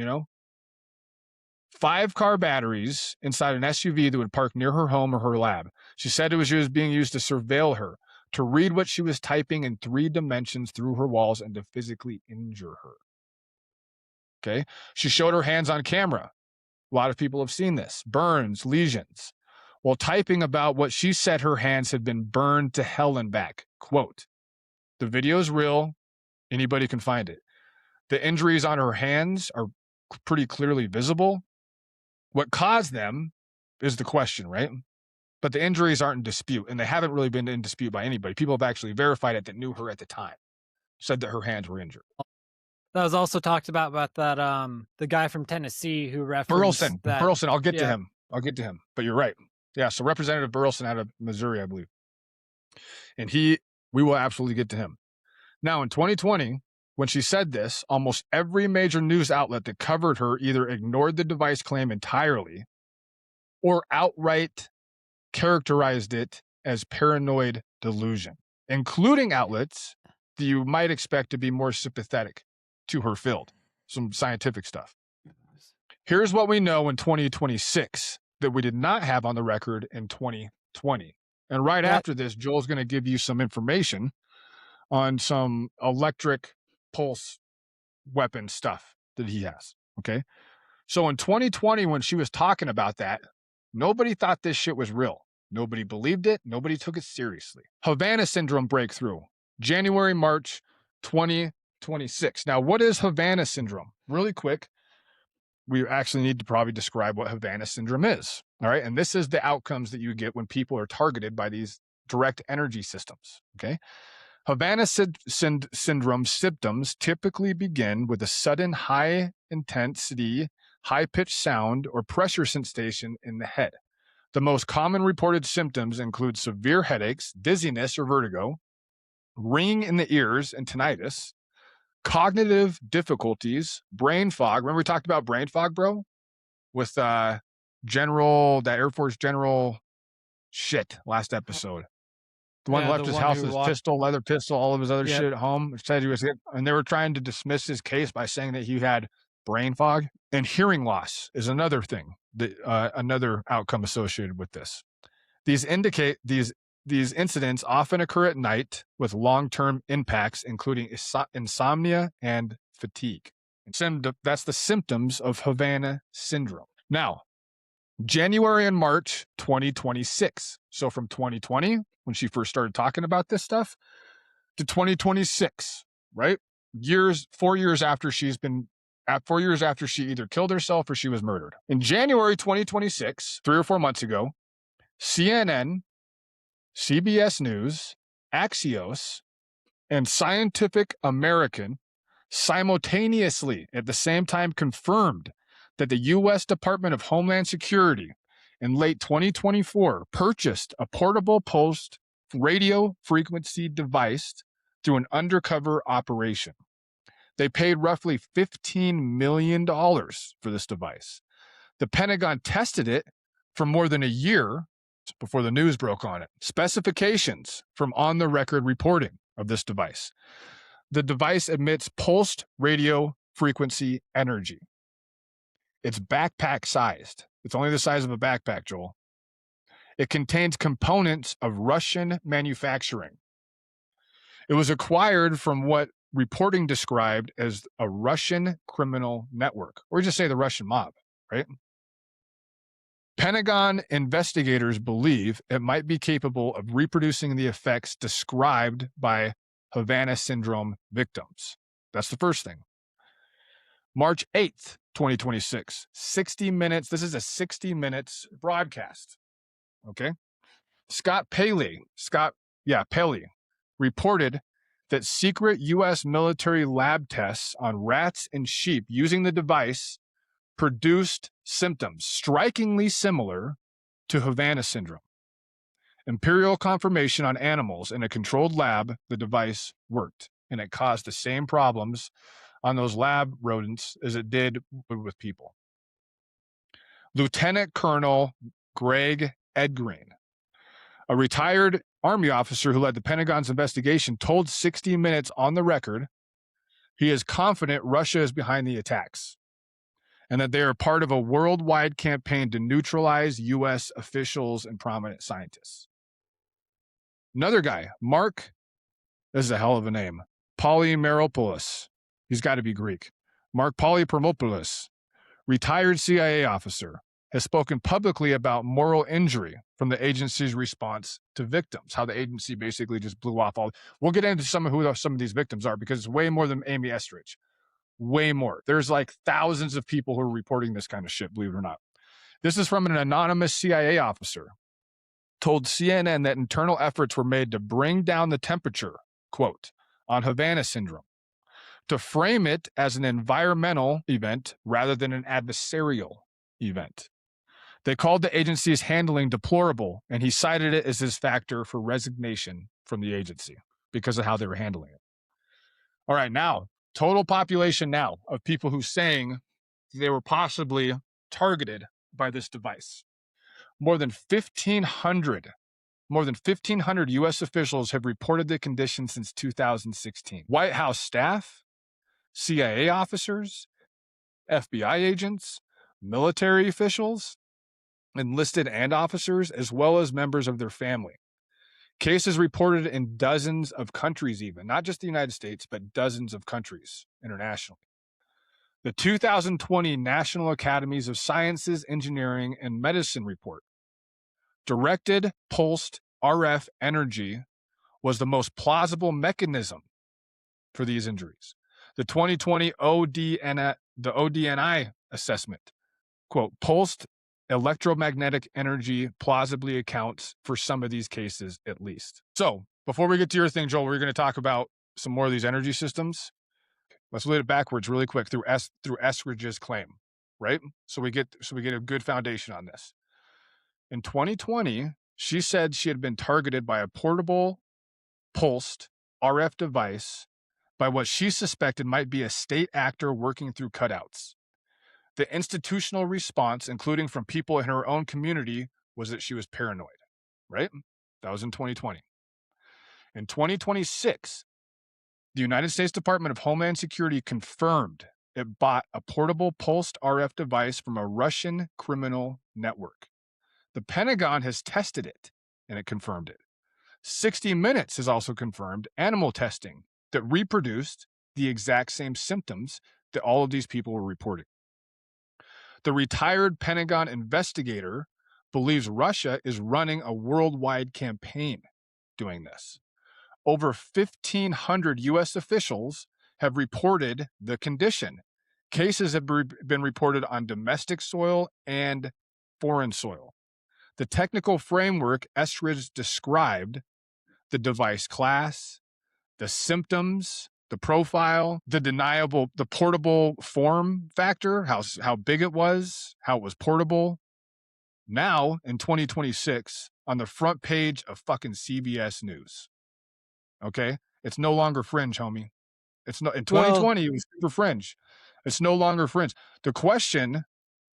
5 car batteries inside an SUV that would park near her home or her lab. She said it was being used to surveil her, to read what she was typing in 3 dimensions through her walls, and to physically injure her. Okay. She showed her hands on camera. A lot of people have seen this. Burns, lesions. While typing about what she said her hands had been burned to hell and back. Quote, "The video is real. Anybody can find it. The injuries on her hands are pretty clearly visible. What caused them is the question, right? But the injuries aren't in dispute, and they haven't really been in dispute by anybody. People have actually verified it that knew her at the time, said that her hands were injured." That was also talked about that, the guy from Tennessee who referenced Burleson. that. I'll get to Yeah. him. But you're right. Yeah, so Representative Burleson out of Missouri, I believe. And we will absolutely get to him. Now, in 2020, when she said this, almost every major news outlet that covered her either ignored the device claim entirely or outright characterized it as paranoid delusion, including outlets that you might expect to be more sympathetic to her field, some scientific stuff. Here's what we know in 2026 that we did not have on the record in 2020. And right after this, Joel's going to give you some information on some electric pulse weapon stuff that he has. Okay. So in 2020, when she was talking about that, nobody thought this shit was real. Nobody believed it. Nobody took it seriously. Havana Syndrome breakthrough, January, March 2026. Now, what is Havana Syndrome? Really quick, we actually need to probably describe what Havana Syndrome is. All right. And this is the outcomes that you get when people are targeted by these direct energy systems. Okay. Havana Syndrome symptoms typically begin with a sudden high intensity, high pitched sound or pressure sensation in the head. The most common reported symptoms include severe headaches, dizziness or vertigo, ringing in the ears and tinnitus, cognitive difficulties, brain fog. Remember we talked about brain fog, bro? With that Air Force general last episode. The one left his house with his pistol, leather pistol, all of his other shit at home. Said he was, and they were trying to dismiss his case by saying that he had brain fog. And hearing loss is another thing, that another outcome associated with this. These incidents often occur at night with long-term impacts, including insomnia and fatigue. That's the symptoms of Havana Syndrome. Now, January and March 2026. So from 2020, when she first started talking about this stuff, to 2026, right? 4 years after she either killed herself or she was murdered. In January 2026, 3 or 4 months ago, CNN, CBS News, Axios, and Scientific American simultaneously at the same time confirmed that the U.S. Department of Homeland Security in late 2024 purchased a portable pulsed radio frequency device through an undercover operation. They paid roughly $15 million for this device. The Pentagon tested it for more than a year before the news broke on it. Specifications from on-the-record reporting of this device. The device emits pulsed radio frequency energy. It's backpack sized. It's only the size of a backpack, Joel. It contains components of Russian manufacturing. It was acquired from what reporting described as a Russian criminal network, or just say the Russian mob, right? Pentagon investigators believe it might be capable of reproducing the effects described by Havana Syndrome victims. That's the first thing. March 8th, 2026, 60 minutes. This is a 60 minutes broadcast. Okay. Paley reported that secret U.S. military lab tests on rats and sheep using the device produced symptoms strikingly similar to Havana Syndrome. Empirical confirmation on animals in a controlled lab, the device worked, and it caused the same problems on those lab rodents as it did with people. Lieutenant Colonel Greg Edgreen, a retired Army officer who led the Pentagon's investigation, told 60 Minutes on the record he is confident Russia is behind the attacks and that they are part of a worldwide campaign to neutralize U.S. officials and prominent scientists. Another guy, this is a hell of a name, Polymeropoulos. He's got to be Greek. Mark Polymeropoulos, retired CIA officer, has spoken publicly about moral injury from the agency's response to victims, how the agency basically just blew off all. We'll get into who some of these victims are because it's way more than Amy Eskridge. Way more. There's like thousands of people who are reporting this kind of shit, believe it or not. This is from an anonymous CIA officer, told CNN that internal efforts were made to bring down the temperature, quote, on Havana Syndrome. to frame it as an environmental event rather than an adversarial event. They called the agency's handling deplorable, and he cited it as his factor for resignation from the agency because of how they were handling it. All right, now, total population now of people who saying they were possibly targeted by this device. More than 1,500 U.S. officials have reported the condition since 2016. White House staff, CIA officers, FBI agents, military officials, enlisted and officers, as well as members of their family. Cases reported in dozens of countries, even not just the United States, but dozens of countries internationally. The 2020 National Academies of Sciences, Engineering, and Medicine report, directed pulsed RF energy was the most plausible mechanism for these injuries. The 2020 ODNI assessment, quote, pulsed electromagnetic energy plausibly accounts for some of these cases at least. So before we get to your thing, Joel, we're going to talk about some more of these energy systems. Let's lead it backwards really quick through Eskridge's claim, right? So we get a good foundation on this. In 2020, she said she had been targeted by a portable pulsed RF device by what she suspected might be a state actor working through cutouts. The institutional response, including from people in her own community, was that she was paranoid, right? That was in 2020. In 2026, the United States Department of Homeland Security confirmed it bought a portable pulsed RF device from a Russian criminal network. The Pentagon has tested it, and it confirmed it. 60 Minutes has also confirmed animal testing that reproduced the exact same symptoms that all of these people were reporting. The retired Pentagon investigator believes Russia is running a worldwide campaign doing this. Over 1,500 U.S. officials have reported the condition. Cases have been reported on domestic soil and foreign soil. The technical framework Eskridge described, the device class, the symptoms, the profile, the portable form factor, how big it was, how it was portable. Now, in 2026, on the front page of fucking CBS News. Okay? It's no longer fringe, homie. It's no in 2020, it was super fringe. It's no longer fringe. The question,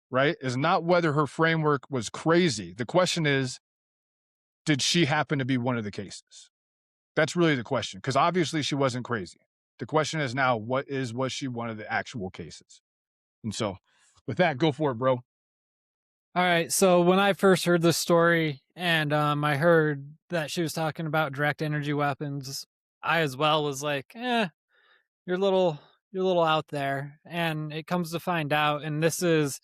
right, is not whether her framework was crazy. The question is, did she happen to be one of the cases? That's really the question, because obviously she wasn't crazy. The question is now, was she one of the actual cases? And so with that, go for it, bro. All right. So when I first heard this story and I heard that she was talking about direct energy weapons, I as well was like, you're a little out there. And it comes to find out, and this is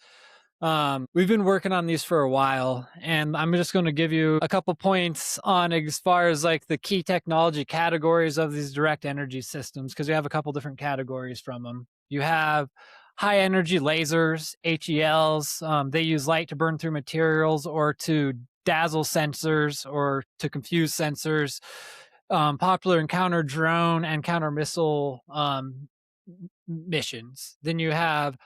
we've been working on these for a while, and I'm just going to give you a couple points on as far as like the key technology categories of these direct energy systems, because you have a couple different categories from them. You have high energy lasers, HELs. They use light to burn through materials or to dazzle sensors or to confuse sensors. Popular in counter drone and counter missile missions. Then you have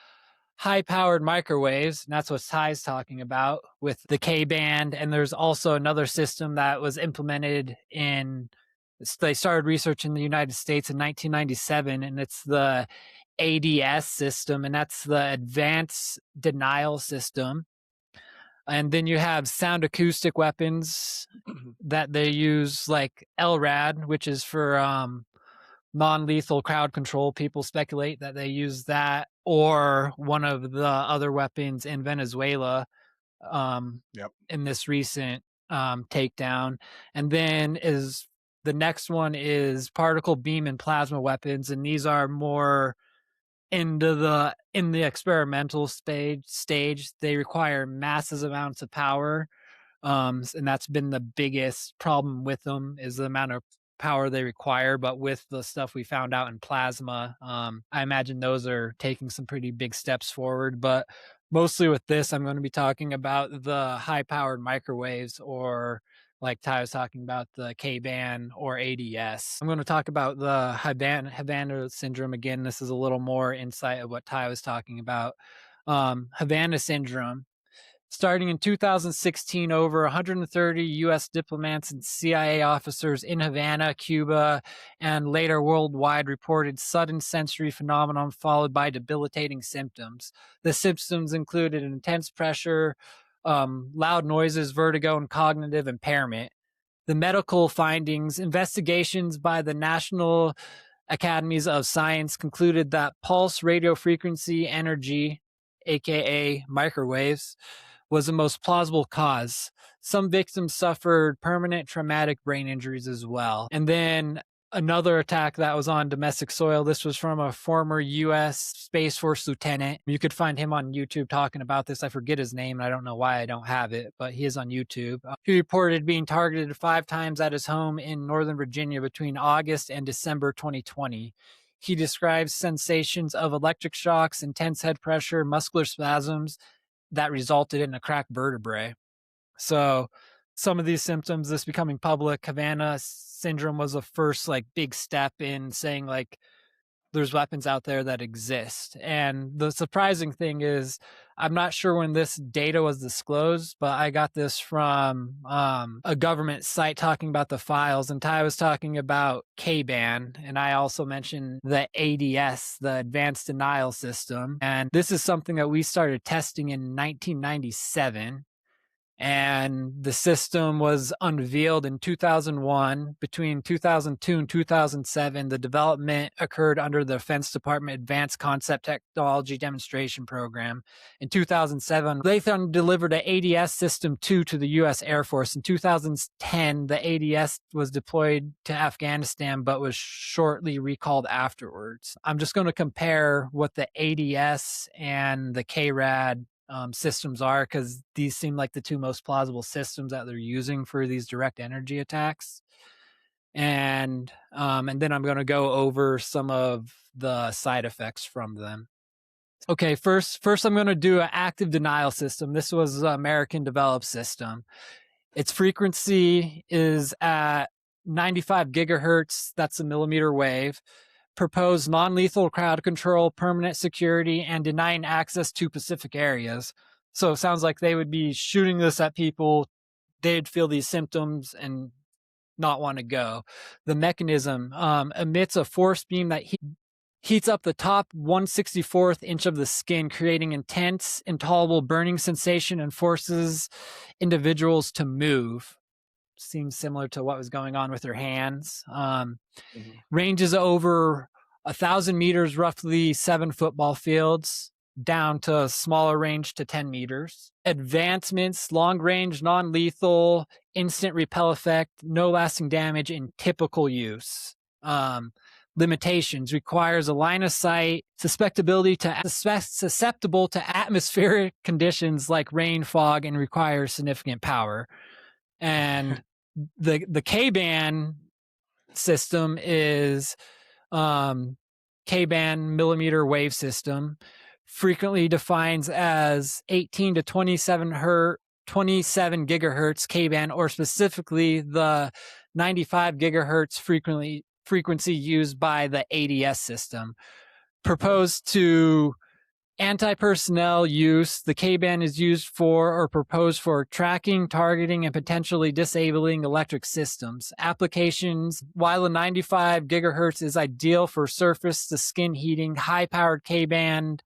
high-powered microwaves, and that's what Ty's talking about with the K-band. And there's also another system that was implemented they started research in the United States in 1997, and it's the ADS system, and that's the Advanced Denial System. And then you have sound acoustic weapons that they use, like LRAD, which is for non-lethal crowd control. People speculate that they use that or one of the other weapons in Venezuela in this recent takedown. And then the next one is particle beam and plasma weapons, and these are more in the experimental stage. They require massive amounts of power, and that's been the biggest problem with them, is the amount of power they require. But with the stuff we found out in plasma, I imagine those are taking some pretty big steps forward. But mostly with this, I'm going to be talking about the high powered microwaves, or like Ty was talking about the K-band or ADS. I'm going to talk about the Havana Syndrome again. This is a little more insight of what Ty was talking about. Havana Syndrome. Starting in 2016, over 130 U.S. diplomats and CIA officers in Havana, Cuba, and later worldwide reported sudden sensory phenomenon followed by debilitating symptoms. The symptoms included intense pressure, loud noises, vertigo, and cognitive impairment. The medical findings, investigations by the National Academies of Science concluded that pulse radio frequency energy, aka microwaves, was the most plausible cause. Some victims suffered permanent traumatic brain injuries as well. And then another attack that was on domestic soil. This was from a former U.S. Space Force lieutenant. You could find him on YouTube talking about this. I forget his name. I don't know why I don't have it, but he is on YouTube. He reported being targeted 5 times at his home in Northern Virginia between August and December 2020. He describes sensations of electric shocks, intense head pressure, muscular spasms that resulted in a cracked vertebrae. So some of these symptoms, this becoming public, Havana Syndrome was the first like big step in saying like there's weapons out there that exist. And the surprising thing is, I'm not sure when this data was disclosed, but I got this from a government site talking about the files, and Ty was talking about K-band, and I also mentioned the ADS, the Advanced Denial System. And this is something that we started testing in 1997. And the system was unveiled in 2001. Between 2002 and 2007, the development occurred under the Defense Department Advanced Concept Technology Demonstration Program. In 2007, Raytheon delivered an ADS System 2 to the U.S. Air Force. In 2010, the ADS was deployed to Afghanistan, but was shortly recalled afterwards. I'm just going to compare what the ADS and the KRAD systems are, because these seem like the two most plausible systems that they're using for these direct energy attacks. And then I'm going to go over some of the side effects from them. Okay, first I'm going to do an active denial system. This was an American developed system. Its frequency is at 95 gigahertz. That's a millimeter wave. Proposed non-lethal crowd control, permanent security, and denying access to specific areas. So it sounds like they would be shooting this at people. They'd feel these symptoms and not want to go. The mechanism emits a force beam that heats up the top 1/64th inch of the skin, creating intense, intolerable burning sensation and forces individuals to move. Seems similar to what was going on with her hands. Ranges over 1,000 meters, roughly 7 football fields, down to smaller range to 10 meters. Advancements, long range, non-lethal, instant repel effect, no lasting damage in typical use. Limitations, requires a line of sight, susceptible to atmospheric conditions like rain, fog, and requires significant power. And the K-band system is K-band millimeter wave system, frequently defines as 18 to 27 gigahertz K-band, or specifically the 95 gigahertz frequency used by the ADS system. Proposed to anti-personnel use, the K-band is used for or proposed for tracking, targeting, and potentially disabling electric systems. Applications, while the 95 gigahertz is ideal for surface-to-skin heating, high-powered K-band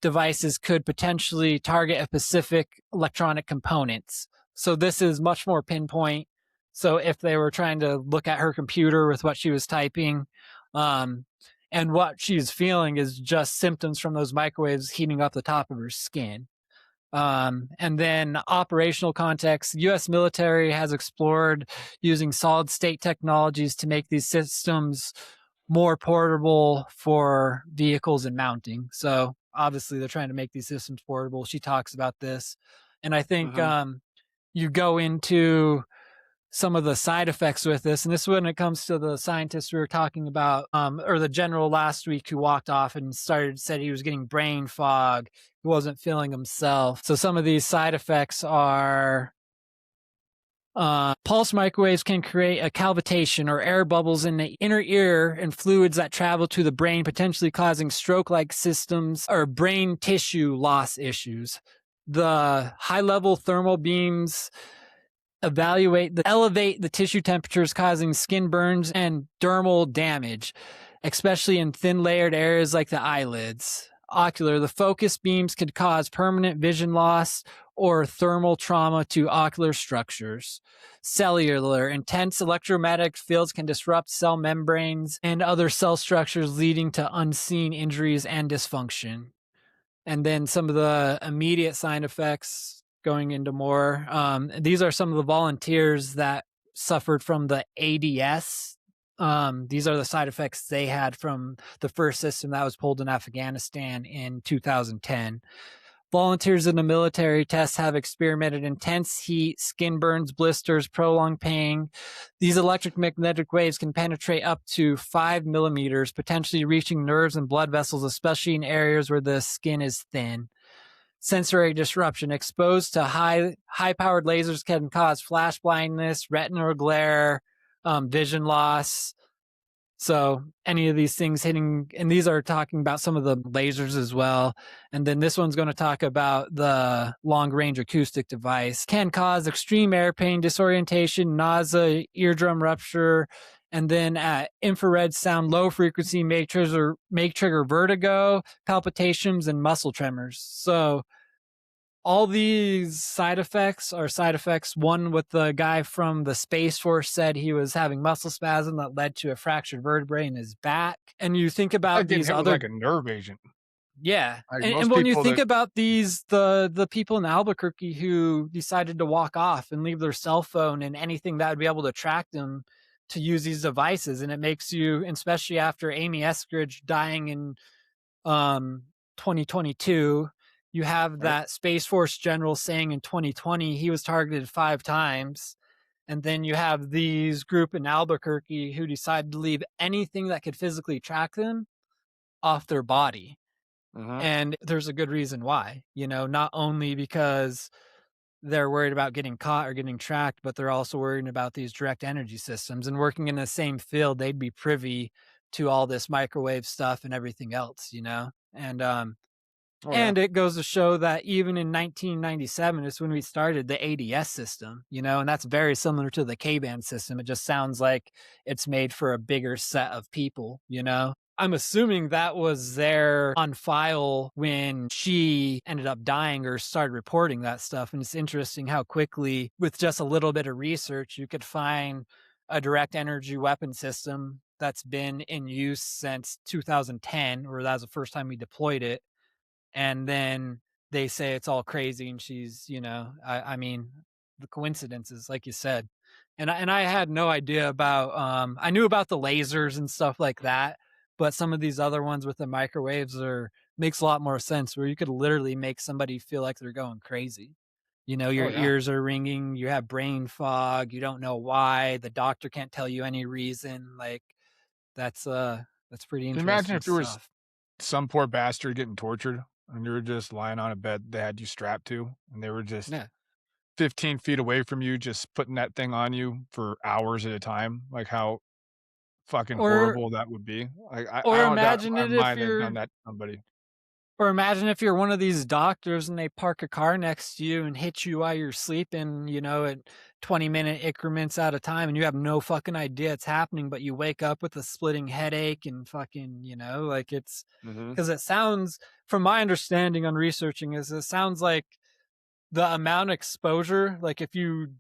devices could potentially target a specific electronic components. So this is much more pinpoint. So if they were trying to look at her computer with what she was typing, and what she's feeling is just symptoms from those microwaves heating up the top of her skin. And then operational context, U.S. military has explored using solid state technologies to make these systems more portable for vehicles and mounting. So obviously they're trying to make these systems portable. She talks about this. And I think you go into some of the side effects with this. And this is when it comes to the scientists we were talking about, or the general last week who walked off and said he was getting brain fog. He wasn't feeling himself. So some of these side effects are Pulse microwaves can create a cavitation or air bubbles in the inner ear and fluids that travel to the brain, potentially causing stroke-like systems or brain tissue loss issues. The high-level thermal beams elevate the tissue temperatures, causing skin burns and dermal damage, especially in thin layered areas like the eyelids. Ocular, the focus beams could cause permanent vision loss or thermal trauma to ocular structures. Cellular, intense electromagnetic fields can disrupt cell membranes and other cell structures, leading to unseen injuries and dysfunction. And then some of the immediate side effects going into more. These are some of the volunteers that suffered from the ADS. These are the side effects they had from the first system that was pulled in Afghanistan in 2010. Volunteers in the military tests have experimented intense heat, skin burns, blisters, prolonged pain. These electromagnetic waves can penetrate up to 5 millimeters, potentially reaching nerves and blood vessels, especially in areas where the skin is thin. Sensory disruption. Exposed to high-powered lasers can cause flash blindness, retinal glare, vision loss. So any of these things hitting, and these are talking about some of the lasers as well. And then this one's going to talk about the long-range acoustic device. Can cause extreme air pain, disorientation, nausea, eardrum rupture, and then at infrared sound, low frequency may trigger vertigo, palpitations, and muscle tremors. So all these side effects are side effects. One with the guy from the Space Force said he was having muscle spasm that led to a fractured vertebrae in his back. And you think Like about getting these hit with other, like a nerve agent. yeah. Like And most when you people think that about the people in Albuquerque who decided to walk off and leave their cell phone and anything that would be able to track them to use these devices. And it makes you, especially after Amy Eskridge dying in 2022, you have right? that Space Force general saying in 2020 he was targeted 5 times. And then you have these group in Albuquerque who decided to leave anything that could physically track them off their body. Mm-hmm. And there's a good reason why, not only because they're worried about getting caught or getting tracked, but they're also worried about these direct energy systems, and working in the same field, they'd be privy to all this microwave stuff and everything else. Oh yeah. And it goes to show that even in 1997 is when we started the ADS system, and that's very similar to the K-band system. It just sounds like it's made for a bigger set of people. I'm assuming that was there on file when she ended up dying or started reporting that stuff. And it's interesting how quickly, with just a little bit of research, you could find a direct energy weapon system that's been in use since 2010, or that was the first time we deployed it. And then they say it's all crazy and I mean, the coincidences, like you said. And I had no idea about I knew about the lasers and stuff like that, but some of these other ones with the microwaves makes a lot more sense, where you could literally make somebody feel like they're going crazy. Oh Your yeah. ears are ringing, you have brain fog, you don't know why, the doctor can't tell you any reason. Like that's pretty Can you imagine interesting if there was stuff. some poor bastard getting tortured and you were just lying on a bed they had you strapped to and they were just Yeah. 15 feet away from you, just putting that thing on you for hours at a time, like how fucking Or horrible that would be. Like I Or don't doubt imagine in it my if mind they've done you're that to somebody. or imagine if you're one of these doctors and they park a car next to you and hit you while you're sleeping, at 20-minute increments at a time, and you have no fucking idea it's happening, but you wake up with a splitting headache and fucking, like it's Mhm. because it sounds, from my understanding on researching, is it sounds like the amount of exposure, like if you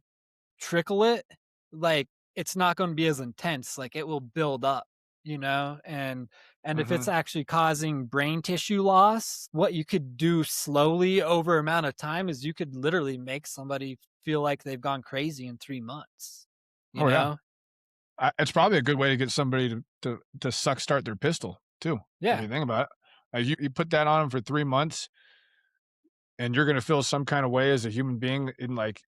trickle it, like it's not going to be as intense. Like it will build up, and if it's Mhm. actually causing brain tissue loss, what you could do slowly over amount of time is you could literally make somebody feel like they've gone crazy in 3 months. You Oh, yeah. know? It's probably a good way to get somebody to suck start their pistol too, if Yeah. you think about it. You put that on them for 3 months, and you're gonna feel some kinda way as a human being in, like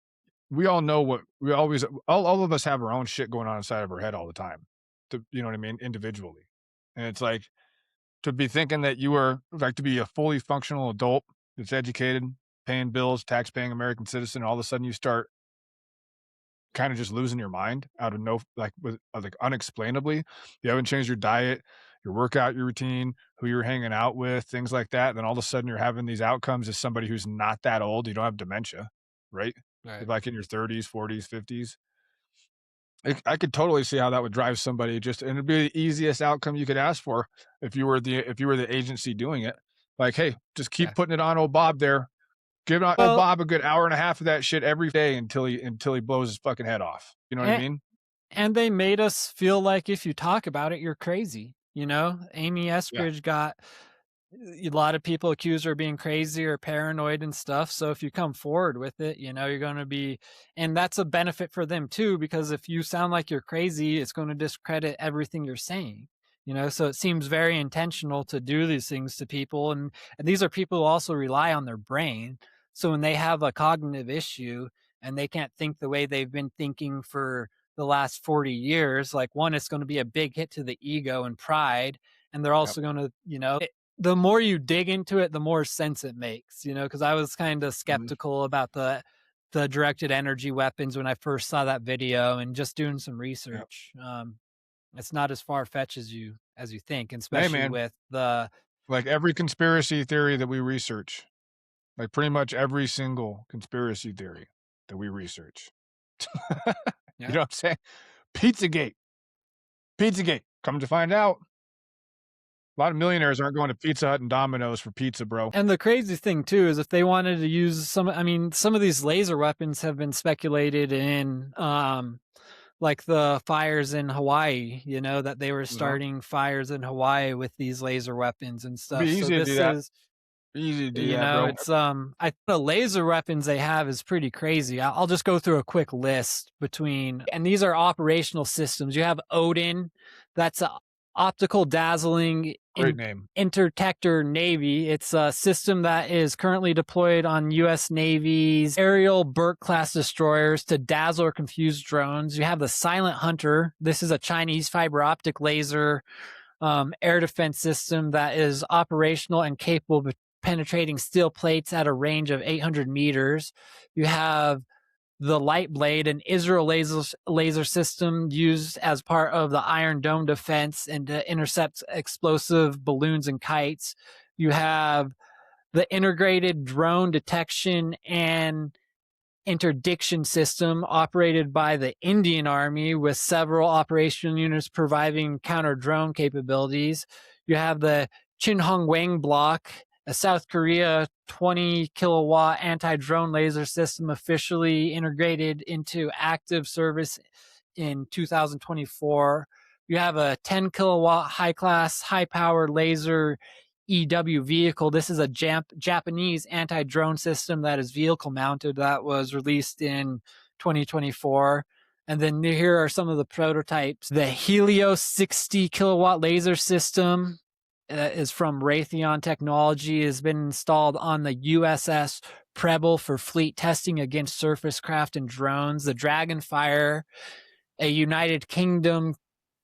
we all know what we always all of us have our own shit going on inside of our head all the time, you know what I mean, individually. And it's like, to be thinking that you are like, to be a fully functional adult that's educated, paying bills, tax-paying American citizen, all of a sudden you start kind of just losing your mind out of no like with like unexplainably. You haven't changed your diet, your workout, your routine, who you're hanging out with, things like that. Then all of a sudden you're having these outcomes as somebody who's not that old. You don't have dementia, right? You're Right. like in your 30s, 40s, 50s. I could totally see how that would drive somebody just and it'd be the easiest outcome you could ask for if you were the agency doing it. Like, "Hey, just keep Yeah. putting it on old Bob there. Give old Well, Bob a good hour and a half of that shit every day until he blows his fucking head off." You know what I and, mean? and they made us feel like if you talk about it, you're crazy. Amy Yeah. Eskridge got a lot of people accuse her of being crazy or paranoid and stuff. So if you come forward with it, you're going to be, and that's a benefit for them too, because if you sound like you're crazy, it's going to discredit everything you're saying. So it seems very intentional to do these things to people. And these are people who also rely on their brain. So when they have a cognitive issue and they can't think the way they've been thinking for the last 40 years, like one, it's going to be a big hit to the ego and pride. And they're Yep. also going to, the more you dig into it, the more sense it makes, because I was kind of Mhm. skeptical about the directed energy weapons when I first saw that video and just doing some Yep. research. It's not as far fetched as you think, and Hey, especially man, with the like every conspiracy theory that we research, like pretty much every single conspiracy theory that we research. You yeah. know what I'm saying? Pizzagate. Pizzagate. Come to find out, a lot of millionaires aren't going to Pizza Hut and Domino's for pizza, bro. And the crazy thing too is if they wanted to use some of these laser weapons have been speculated in like the fires in Hawaii, that they were Uh-huh. starting fires in Hawaii with these laser weapons and It'd be stuff. So easy to do this that. is Easy to do that, bro. it's I the laser weapons they have is pretty crazy. I'll just go through a quick list between, and these are operational systems. You have Odin, that's a optical dazzling Great name. intertector navy. It's a system that is currently deployed on U.S. Navy's aerial Burke class destroyers to dazzle or confuse drones. You have the Silent Hunter. This is a Chinese fiber optic laser air defense system that is operational and capable of penetrating steel plates at a range of 800 meters. You have the Light Blade, an Israel laser system used as part of the Iron Dome defense and to intercept explosive balloons and kites. You have the integrated drone detection and interdiction system operated by the Indian Army with several operational units providing counter drone capabilities. You have the Chinhong Wang block, a South Korea 20 kilowatt anti drone laser system officially integrated into active service in 2024. You have a 10 kilowatt high class, high powered laser EW vehicle. This is a Japanese anti drone system that is vehicle mounted that was released in 2024. And then here are some of the prototypes. The Helios 60 kilowatt laser system is from Raytheon Technology, has been installed on the USS Preble for fleet testing against surface craft and drones. The Dragonfire, a United Kingdom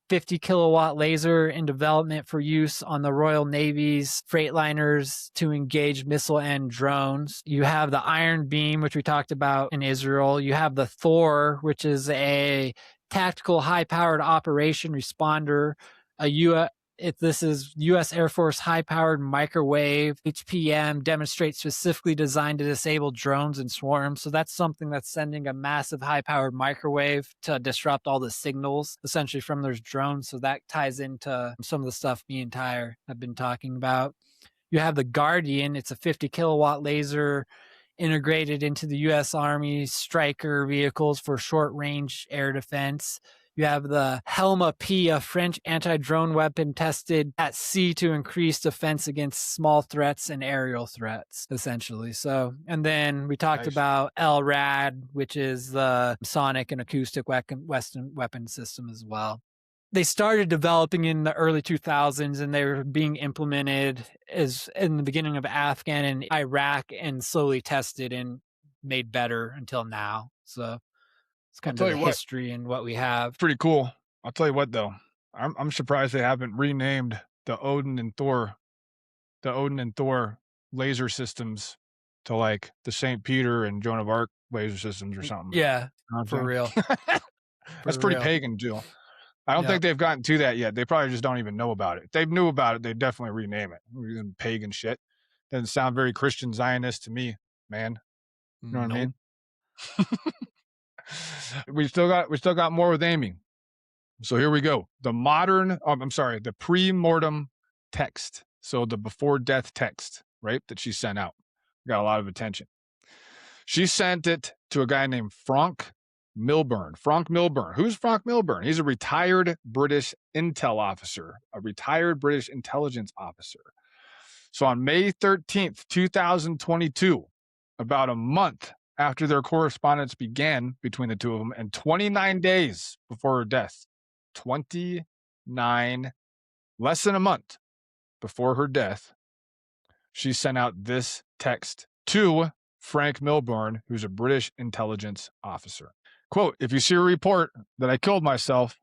50 kilowatt laser in development for use on the Royal Navy's freightliners to engage missile and drones. You have the Iron Beam, which we talked about in Israel. You have the Thor, which is a tactical high powered operation responder, a this is U.S. Air Force high-powered microwave HPM demonstrates specifically designed to disable drones and swarms. So that's something that's sending a massive high-powered microwave to disrupt all the signals, essentially from those drones. So that ties into some of the stuff me and Tyre have been talking about. You have the Guardian. It's a 50 kilowatt laser integrated into the U.S. Army Stryker vehicles for short range air defense. You have the Helma P, a French anti drone weapon tested at sea to increase defense against small threats and aerial threats, essentially. So, and then we talked Nice. about LRAD, which is the sonic and acoustic weapon system as well. They started developing in the early 2000s and they were being implemented as in the beginning of Afghan and Iraq and slowly tested and made better until now. So it's I'll kind of tell the you what, history and what we have. pretty cool. I'll tell you what though, I'm surprised they haven't renamed the Odin and Thor laser systems to like the St. Peter and Joan of Arc laser systems or something. Yeah, You know what for I'm real, saying? That's for pretty real. pagan, Jill. I don't think Yep. they've gotten to that yet. They probably just don't even know about it. If they knew about it, they'd definitely rename it. Pagan shit. Doesn't sound very Christian Zionist to me, man. You know what I Nope. mean? We still got more with Amy. So here we go. The pre-mortem text. So the before death text, right? That she sent out. Got a lot of attention. She sent it to a guy named Frank Milburn. Frank Milburn. Who's Frank Milburn? He's a retired British intel officer, a retired British intelligence officer. So on May 13th, 2022, about a month after their correspondence began between the two of them and 29 days before her death, 29, less than a month before her death, she sent out this text to Frank Milburn, who's a British intelligence officer. Quote, if you see a report that I killed myself,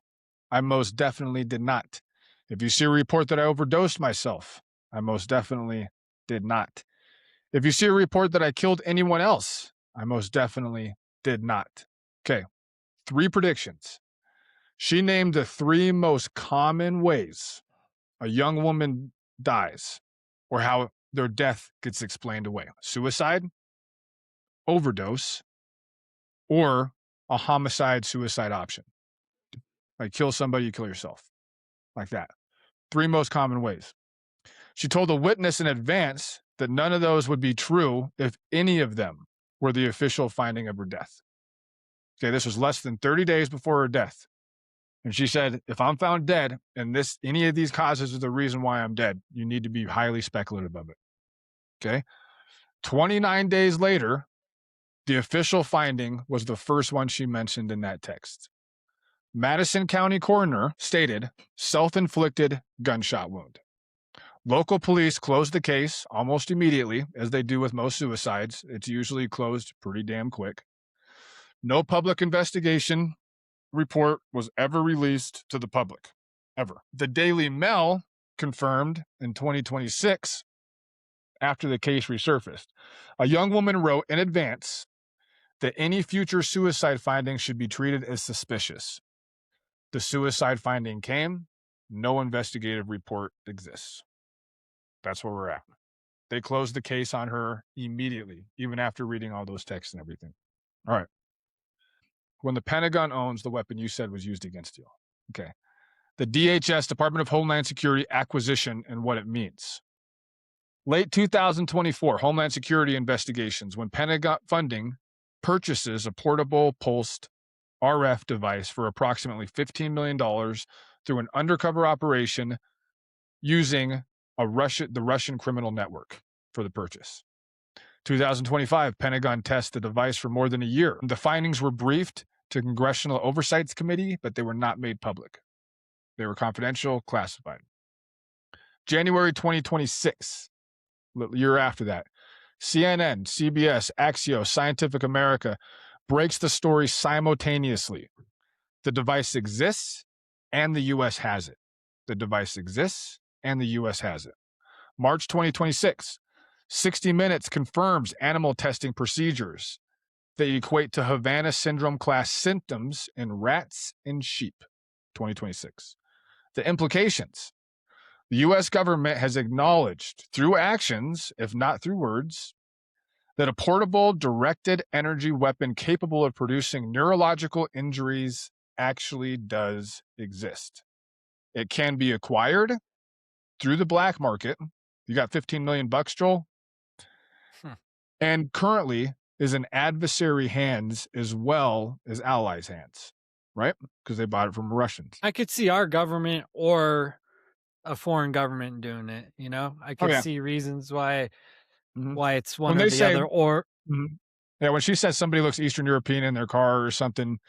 I most definitely did not. If you see a report that I overdosed myself, I most definitely did not. If you see a report that I killed anyone else, I most definitely did not. Okay, 3 predictions. She named the 3 most common ways a young woman dies or how their death gets explained away: suicide, overdose, or a homicide suicide option. Like kill somebody, you kill yourself. Like that. 3 most common ways. She told a witness in advance that none of those would be true if any of them were the official finding of her death. Okay, this was less than 30 days before her death. And she said, if I'm found dead and any of these causes are the reason why I'm dead, you need to be highly speculative of it. Okay. 29 days later, the official finding was the first one she mentioned in that text. Madison County coroner stated self-inflicted gunshot wound. Local police closed the case almost immediately, as they do with most suicides. It's usually closed pretty damn quick. No public investigation report was ever released to the public, ever. The Daily Mail confirmed in 2026, after the case resurfaced, a young woman wrote in advance that any future suicide findings should be treated as suspicious. The suicide finding came, no investigative report exists. That's where we're at. They closed the case on her immediately, even after reading all those texts and everything. All right. When the Pentagon owns the weapon you said was used against you. Okay. The DHS, Department of Homeland Security acquisition and what it means. Late 2024, Homeland Security investigations when Pentagon funding purchases a portable pulsed RF device for approximately $15 million through an undercover operation using the Russian criminal network for the purchase. 2025, Pentagon tests the device for more than a year. The findings were briefed to Congressional Oversight Committee, but they were not made public. They were confidential, classified. January 2026, year after that, CNN, CBS, Axios, Scientific America breaks the story simultaneously. The device exists and the U.S. has it. The device exists and the U.S. has it. March 2026, 60 Minutes confirms animal testing procedures that equate to Havana Syndrome class symptoms in rats and sheep. 2026. The implications. The U.S. government has acknowledged through actions, if not through words, that a portable directed energy weapon capable of producing neurological injuries actually does exist. It can be acquired through the black market. You got 15 million bucks, Joel? And currently is in adversary hands as well as allies' hands, right? Because they bought it from Russians. I could see our government or a foreign government doing it, you know? I Oh, could yeah. see reasons why Mhm. it's one When or they the say, other, or mhm. Yeah, when she says somebody looks Eastern European in their car or something,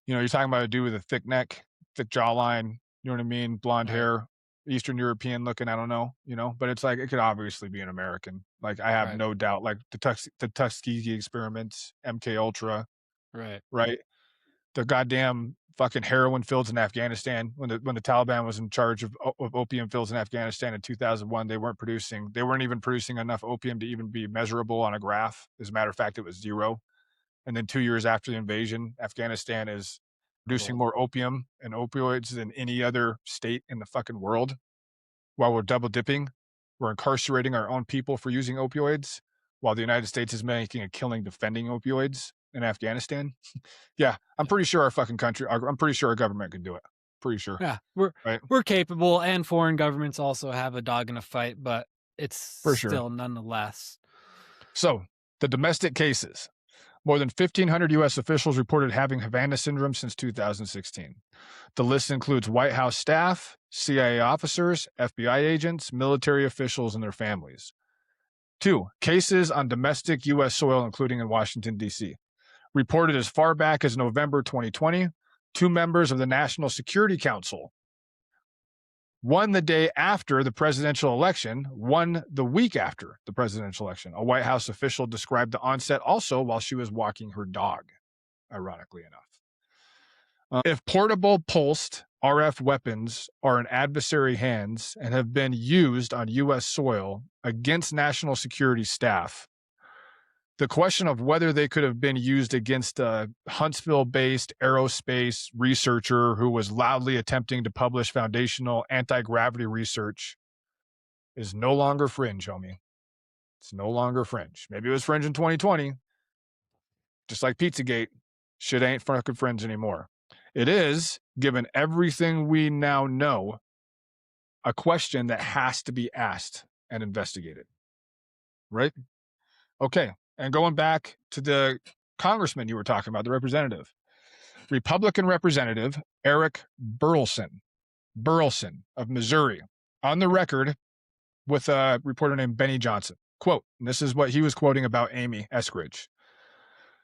you're talking about a dude with a thick neck, thick jawline, you know what I mean? Blonde right, hair, Eastern European looking, I don't know, but it's like, it could obviously be an American. Like, I have right, no doubt, like the Tuskegee experiments, MK Ultra, right. right? The goddamn fucking heroin fields in Afghanistan when the Taliban was in charge of opium fields in Afghanistan in 2001. They weren't even producing enough opium to even be measurable on a graph. As a matter of fact, it was zero. And then 2 years after the invasion, Afghanistan is producing more opium and opioids than any other state in the fucking world. While we're double dipping, we're incarcerating our own people for using opioids, while the United States is making a killing defending opioids in Afghanistan. Yeah, I'm pretty sure I'm pretty sure our government can do it. Pretty sure, Yeah, right? we're capable, and foreign governments also have a dog in a fight, but it's For sure. still nonetheless. So, the domestic cases. More than 1,500 U.S. officials reported having Havana Syndrome since 2016. The list includes White House staff, CIA officers, FBI agents, military officials, and their families. 2. Cases on domestic U.S. soil, including in Washington, D.C. Reported as far back as November 2020, 2 members of the National Security Council, one the day after the presidential election, one the week after the presidential election. A White House official described the onset also while she was walking her dog, ironically enough. If portable pulsed RF weapons are in adversary hands and have been used on U.S. soil against national security staff, the question of whether they could have been used against a Huntsville-based aerospace researcher who was loudly attempting to publish foundational anti-gravity research is no longer fringe, homie. It's no longer fringe. Maybe it was fringe in 2020. Just like Pizzagate, shit ain't fucking fringe anymore. It is, given everything we now know, a question that has to be asked and investigated. Right? Okay. And going back to the congressman you were talking about, the representative, Republican Representative Eric Burlison of Missouri, on the record with a reporter named Benny Johnson. Quote, and this is what he was quoting about Amy Eskridge.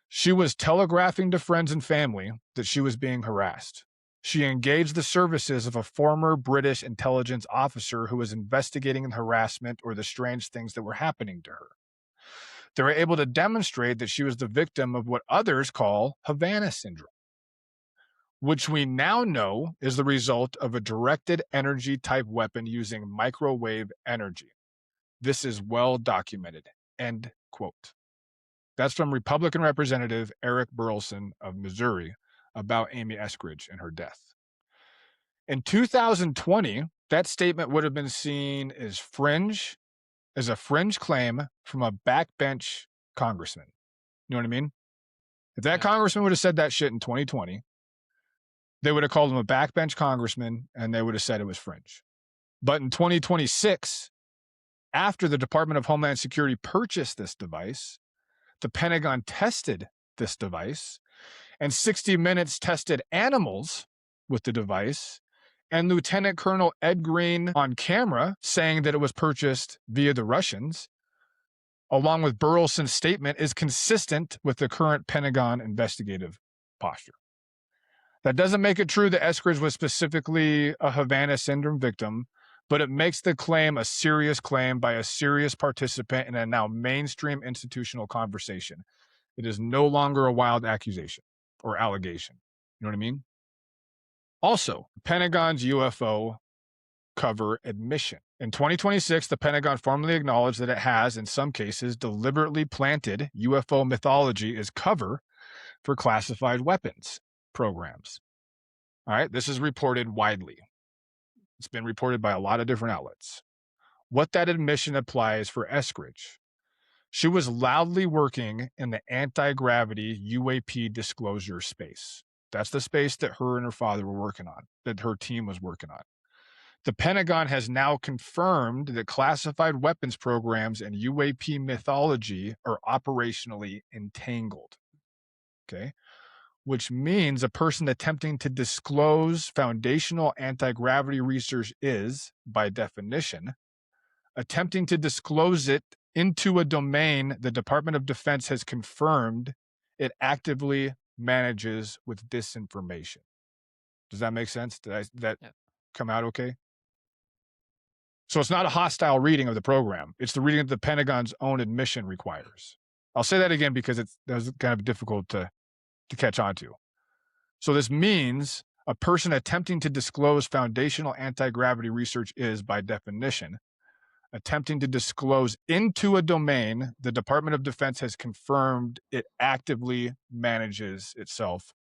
She was telegraphing to friends and family that she was being harassed. She engaged the services of a former British intelligence officer who was investigating the harassment or the strange things that were happening to her. They were able to demonstrate that she was the victim of what others call Havana Syndrome, which we now know is the result of a directed energy type weapon using microwave energy. This is well documented. End quote. That's from Republican Representative Eric Burlison of Missouri about Amy Eskridge and her death. In 2020, that statement would have been seen as a fringe claim from a backbench congressman. You know what I mean? If that congressman would have said that shit in 2020, they would have called him a backbench congressman and they would have said it was fringe. But in 2026, after the Department of Homeland Security purchased this device, the Pentagon tested this device, and 60 Minutes tested animals with the device, and Lieutenant Colonel Ed Green on camera saying that it was purchased via the Russians, along with Burleson's statement, is consistent with the current Pentagon investigative posture. That doesn't make it true that Eskridge was specifically a Havana Syndrome victim, but it makes the claim a serious claim by a serious participant in a now mainstream institutional conversation. It is no longer a wild accusation or allegation. You know what I mean? Also, Pentagon's UFO cover admission. In 2026, the Pentagon formally acknowledged that it has, in some cases, deliberately planted UFO mythology as cover for classified weapons programs. All right, this is reported widely. It's been reported by a lot of different outlets. What that admission applies for Eskridge. She was loudly working in the anti-gravity UAP disclosure space. That's the space that her and her father were working on, that her team was working on. The Pentagon has now confirmed that classified weapons programs and UAP mythology are operationally entangled. Okay. Which means a person attempting to disclose foundational anti-gravity research is, by definition, attempting to disclose it into a domain the Department of Defense has confirmed it actively manages with disinformation. Does that make sense? Did that come out okay? So it's not a hostile reading of the program. It's the reading that the Pentagon's own admission requires. I'll say that again because that was kind of difficult to catch on to. So this means a person attempting to disclose foundational anti-gravity research is, by definition, attempting to disclose into a domain the Department of Defense has confirmed it actively manages itself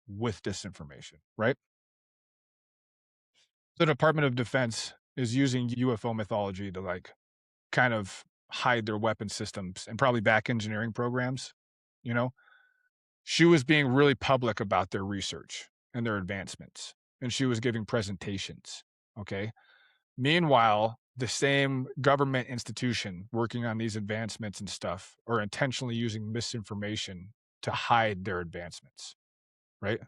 with disinformation, right? The Department of Defense is using UFO mythology to like kind of hide their weapon systems and probably back engineering programs, you know? She was being really public about their research and their advancements, and she was giving presentations, okay? Meanwhile, the same government institution working on these advancements and stuff are intentionally using misinformation to hide their advancements, right?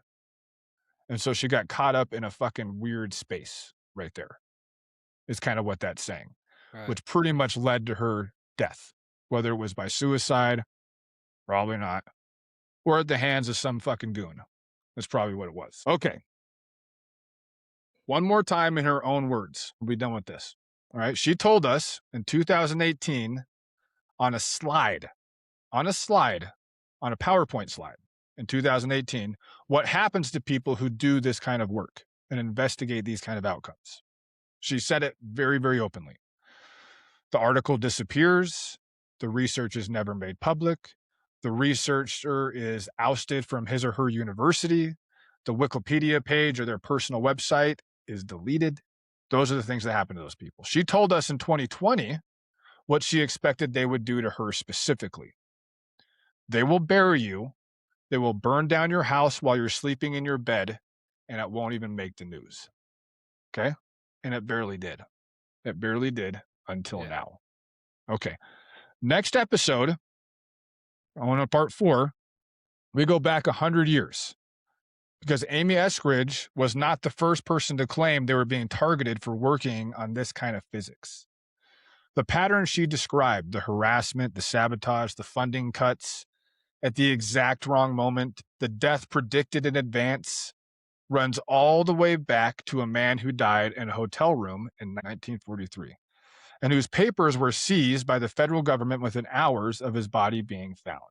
And so she got caught up in a fucking weird space right there, is kind of what that's saying, Right. which pretty much led to her death, whether it was by suicide, probably not, or at the hands of some fucking goon. That's probably what it was. Okay. One more time in her own words. We'll be done with this. All right. She told us in 2018 on a slide, on a slide, on a PowerPoint slide in 2018, what happens to people who do this kind of work and investigate these kind of outcomes. She said it very, very openly. The article disappears. The research is never made public. The researcher is ousted from his or her university. The Wikipedia page or their personal website is deleted. Those are the things that happen to those people. She told us in 2020 what she expected they would do to her specifically. They will bury you. They will burn down your house while you're sleeping in your bed, and it won't even make the news. Okay? And it barely did. It barely did until Yeah. now. Okay. Next episode, on a part 4, we go back 100 years because Amy Eskridge was not the first person to claim they were being targeted for working on this kind of physics. The pattern she described, the harassment, the sabotage, the funding cuts at the exact wrong moment, the death predicted in advance, runs all the way back to a man who died in a hotel room in 1943 and whose papers were seized by the federal government within hours of his body being found.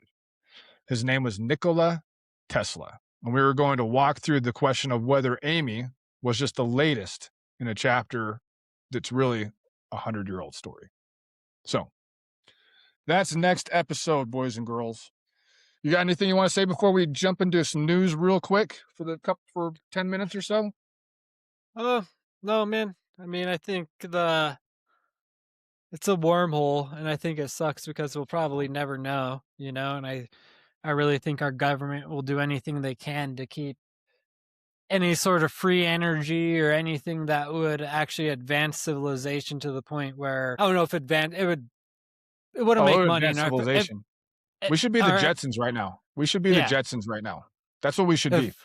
His name was Nikola Tesla. And we were going to walk through the question of whether Amy was just the latest in a chapter that's really a 100-year-old story. So that's next episode, boys and girls. You got anything you want to say before we jump into some news real quick for 10 minutes or so? Oh, no, man. I mean, I think it's a wormhole, and I think it sucks because we'll probably never know, and I really think our government will do anything they can to keep any sort of free energy or anything that would actually advance civilization to the point where I don't know if it wouldn't Oh, make money, advanced civilization. We should be the or if Jetsons right now. We should be the yeah, Jetsons right now. That's what we should be. if if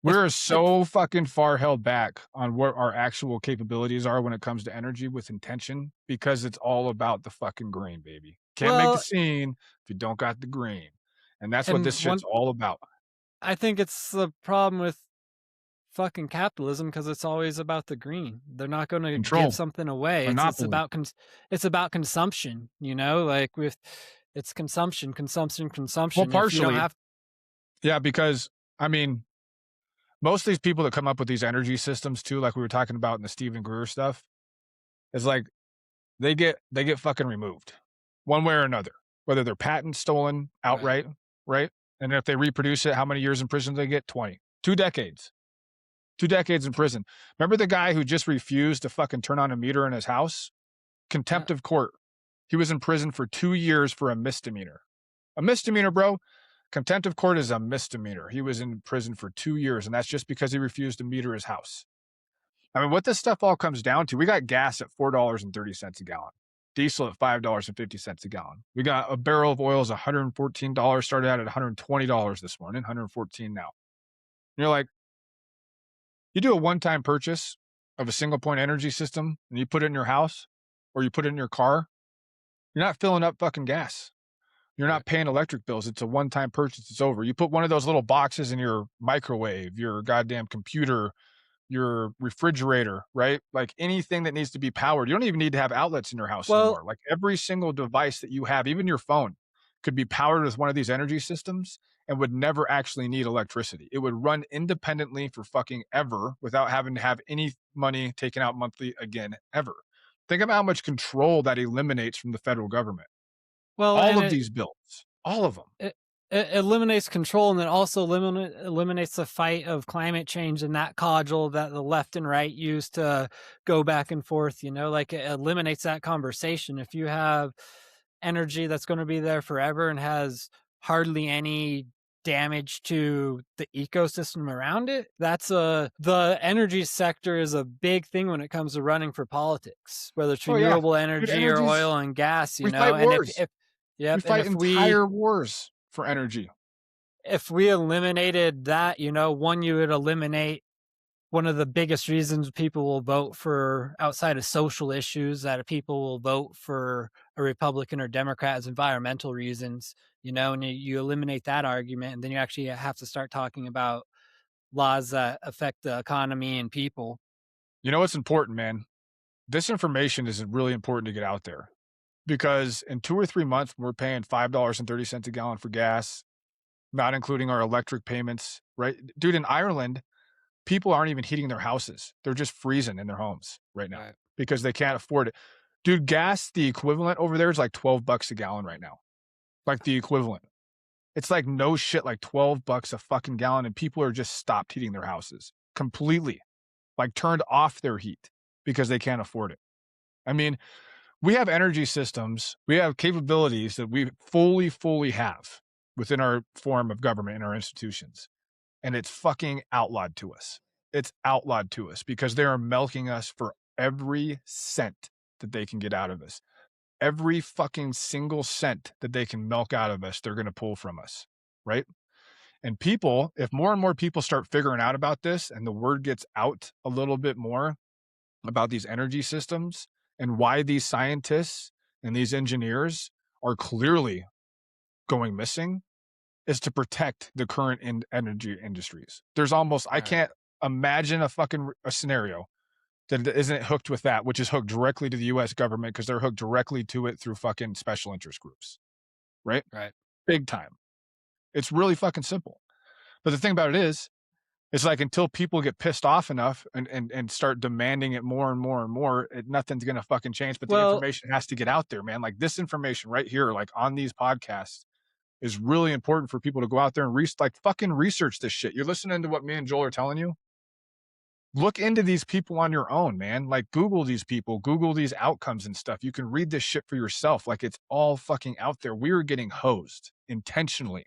We're if so fucking far held back on what our actual capabilities are when it comes to energy with intention because it's all about the fucking green, baby. Can't make the well, scene if you don't got the green. And that's what and this shit's one all about. I think it's the problem with fucking capitalism because it's always about the green. They're not going to give Control, something away. It's monopoly. about it's about consumption. Like with it's consumption, consumption, Well, consumption. If you don't partially, have yeah, because I mean, most of these people that come up with these energy systems too, like we were talking about in the Stephen Greer stuff, is like they get fucking removed one way or another, whether their patents stolen right, outright, right? And if they reproduce it, how many years in prison do they get? 20. 2 decades. 2 decades in prison. Remember the guy who just refused to fucking turn on a meter in his house? yeah. Contempt of court. He was in prison for 2 years for a misdemeanor. A misdemeanor, bro. Contempt of court is a misdemeanor. He was in prison for 2 years, and that's just because he refused to meter his house. I mean, what this stuff all comes down to, we got gas at $4.30 a gallon, diesel at $5.50 a gallon. We got a barrel of oil is $114, started out at $120 this morning, 114 now. And you're like, you do a one-time purchase of a single point energy system and you put it in your house or you put it in your car, you're not filling up fucking gas. You're Right. not paying electric bills. It's a one-time purchase. It's over. You put one of those little boxes in your microwave, your goddamn computer, your refrigerator, right? Like anything that needs to be powered. You don't even need to have outlets in your house Well, anymore. Like every single device that you have, even your phone, could be powered with one of these energy systems and would never actually need electricity. It would run independently for fucking ever without having to have any money taken out monthly again, ever. Think about how much control that eliminates from the federal government. Well, All and of these bills, all of them. it eliminates control, and it also eliminates the fight of climate change and that cudgel that the left and right use to go back and forth. Like it eliminates that conversation. If you have energy that's going to be there forever and has hardly any damage to the ecosystem around it, the energy sector is a big thing when it comes to running for politics, whether it's Oh yeah, renewable dude, energy or energy's oil and gas. we fight And if wars. We yep, and fight entire wars for energy. if we eliminated that, one, you would eliminate one of the biggest reasons people will vote for outside of social issues, that people will vote for a Republican or Democrat as environmental reasons, and you eliminate that argument, and then you actually have to start talking about laws that affect the economy and people. You know what's important, man? This information is really important to get out there because in 2 or 3 months, we're paying $5.30 a gallon for gas, not including our electric payments, right? Dude, in Ireland, people aren't even heating their houses. They're just freezing in their homes right now Right. because they can't afford it. Dude, gas, the equivalent over there is like $12 a gallon right now. Like the equivalent. It's like no shit, like $12 a fucking gallon, and people are just stopped heating their houses completely, like turned off their heat because they can't afford it. I mean, we have energy systems, we have capabilities that we fully have within our form of government and our institutions, and it's fucking outlawed to us. It's outlawed to us because they are milking us for every cent that they can get out of us. Every fucking single cent that they can milk out of us, they're going to pull from us, right? And people, if more and more people start figuring out about this and the word gets out a little bit more about these energy systems and why these scientists and these engineers are clearly going missing, is to protect the current energy industries. There's almost, I Right. can't imagine a scenario that isn't hooked with that, which is hooked directly to the US government because they're hooked directly to it through fucking special interest groups, right? Right. Big time. It's really fucking simple. But the thing about it is, it's like until people get pissed off enough and start demanding it more and more and more, nothing's gonna fucking change. But the Well, information has to get out there, man. Like this information right here, like on these podcasts, is really important for people to go out there and like fucking research this shit. You're listening to what me and Joel are telling you. Look into these people on your own, man. Like Google these people, Google these outcomes and stuff. You can read this shit for yourself. Like it's all fucking out there. We are getting hosed intentionally.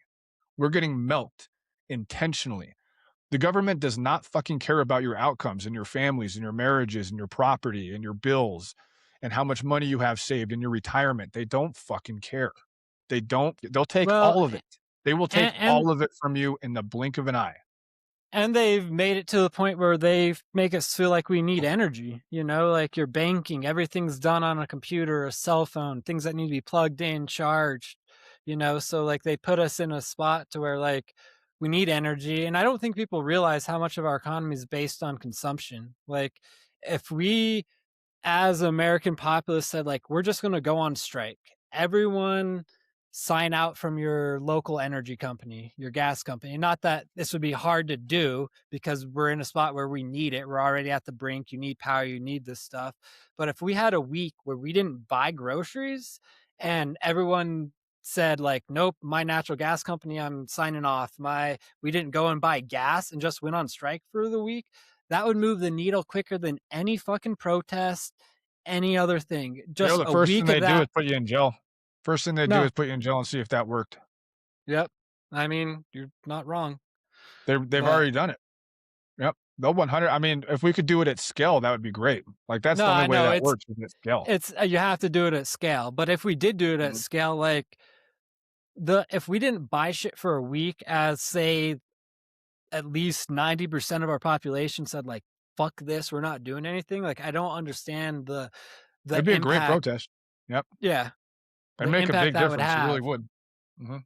We're getting milked intentionally. The government does not fucking care about your outcomes and your families and your marriages and your property and your bills and how much money you have saved in your retirement. They don't fucking care. They don't. They'll take well, all of it. They will take and all of it from you in the blink of an eye. And they've made it to the point where they make us feel like we need energy, like your banking, everything's done on a computer, a cell phone, things that need to be plugged in, charged, so like they put us in a spot to where like we need energy. And I don't think people realize how much of our economy is based on consumption. Like if we as American populace said, like, we're just going to go on strike. Everyone sign out from your local energy company, your gas company. Not that this would be hard to do because we're in a spot where we need it. We're already at the brink. You need power. You need this stuff. But if we had a week where we didn't buy groceries and everyone said like, nope, my natural gas company, I'm signing off. We didn't go and buy gas and just went on strike for the week, that would move the needle quicker than any fucking protest, any other thing. You know, Just the a first thing week of they do is that. put you in jail. First thing they do No. is put you in jail and see if that worked. Yep. I mean, you're not wrong. They've But already done it. Yep. They'll 100. I mean, if we could do it at scale, that would be great. Like that's no, the only I way know that works is at scale. it's you have to do it at scale. But if we did do it at Mhm. scale, like if we didn't buy shit for a week, as say at least 90% of our population said like, fuck this, we're not doing anything. Like I don't understand the It'd be a great impact. protest. Yep. Yeah. It'd The make a impact big that would difference. It really have. would. Mhm.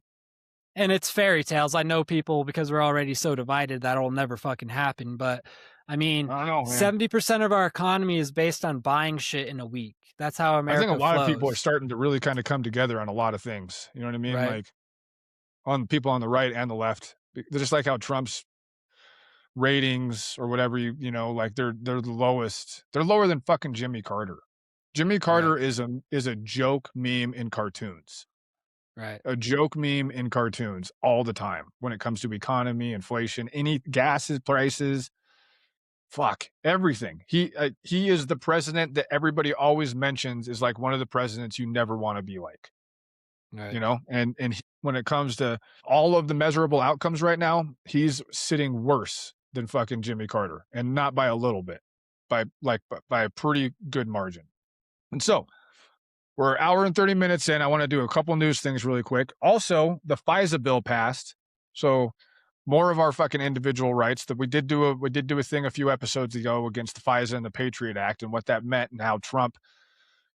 And it's fairy tales. I know people because we're already so divided that'll never fucking happen. But I mean, I don't know, man. 70% of our economy is based on buying shit in a week. That's how I think a America lot of people are flows, starting to really kind of come together on a lot of things. You know what I mean? right? Like on people on the right and the left. Just like how Trump's ratings or whatever like they're the lowest. They're lower than fucking Jimmy Carter. Jimmy Right, Carter is a joke meme in cartoons. right, A joke meme in cartoons all the time when it comes to economy, inflation, any gases prices, fuck, everything. He is the president that everybody always mentions is like one of the presidents you never wanna be like, right, and when it comes to all of the measurable outcomes right now, he's sitting worse than fucking Jimmy Carter, and not by a little bit, by a pretty good margin. And so, we're an hour and 30 minutes in. I wanna do a couple news things really quick. Also, the FISA bill passed, so more of our fucking individual rights. That we did do a thing a few episodes ago against the FISA and the Patriot Act and what that meant and how Trump,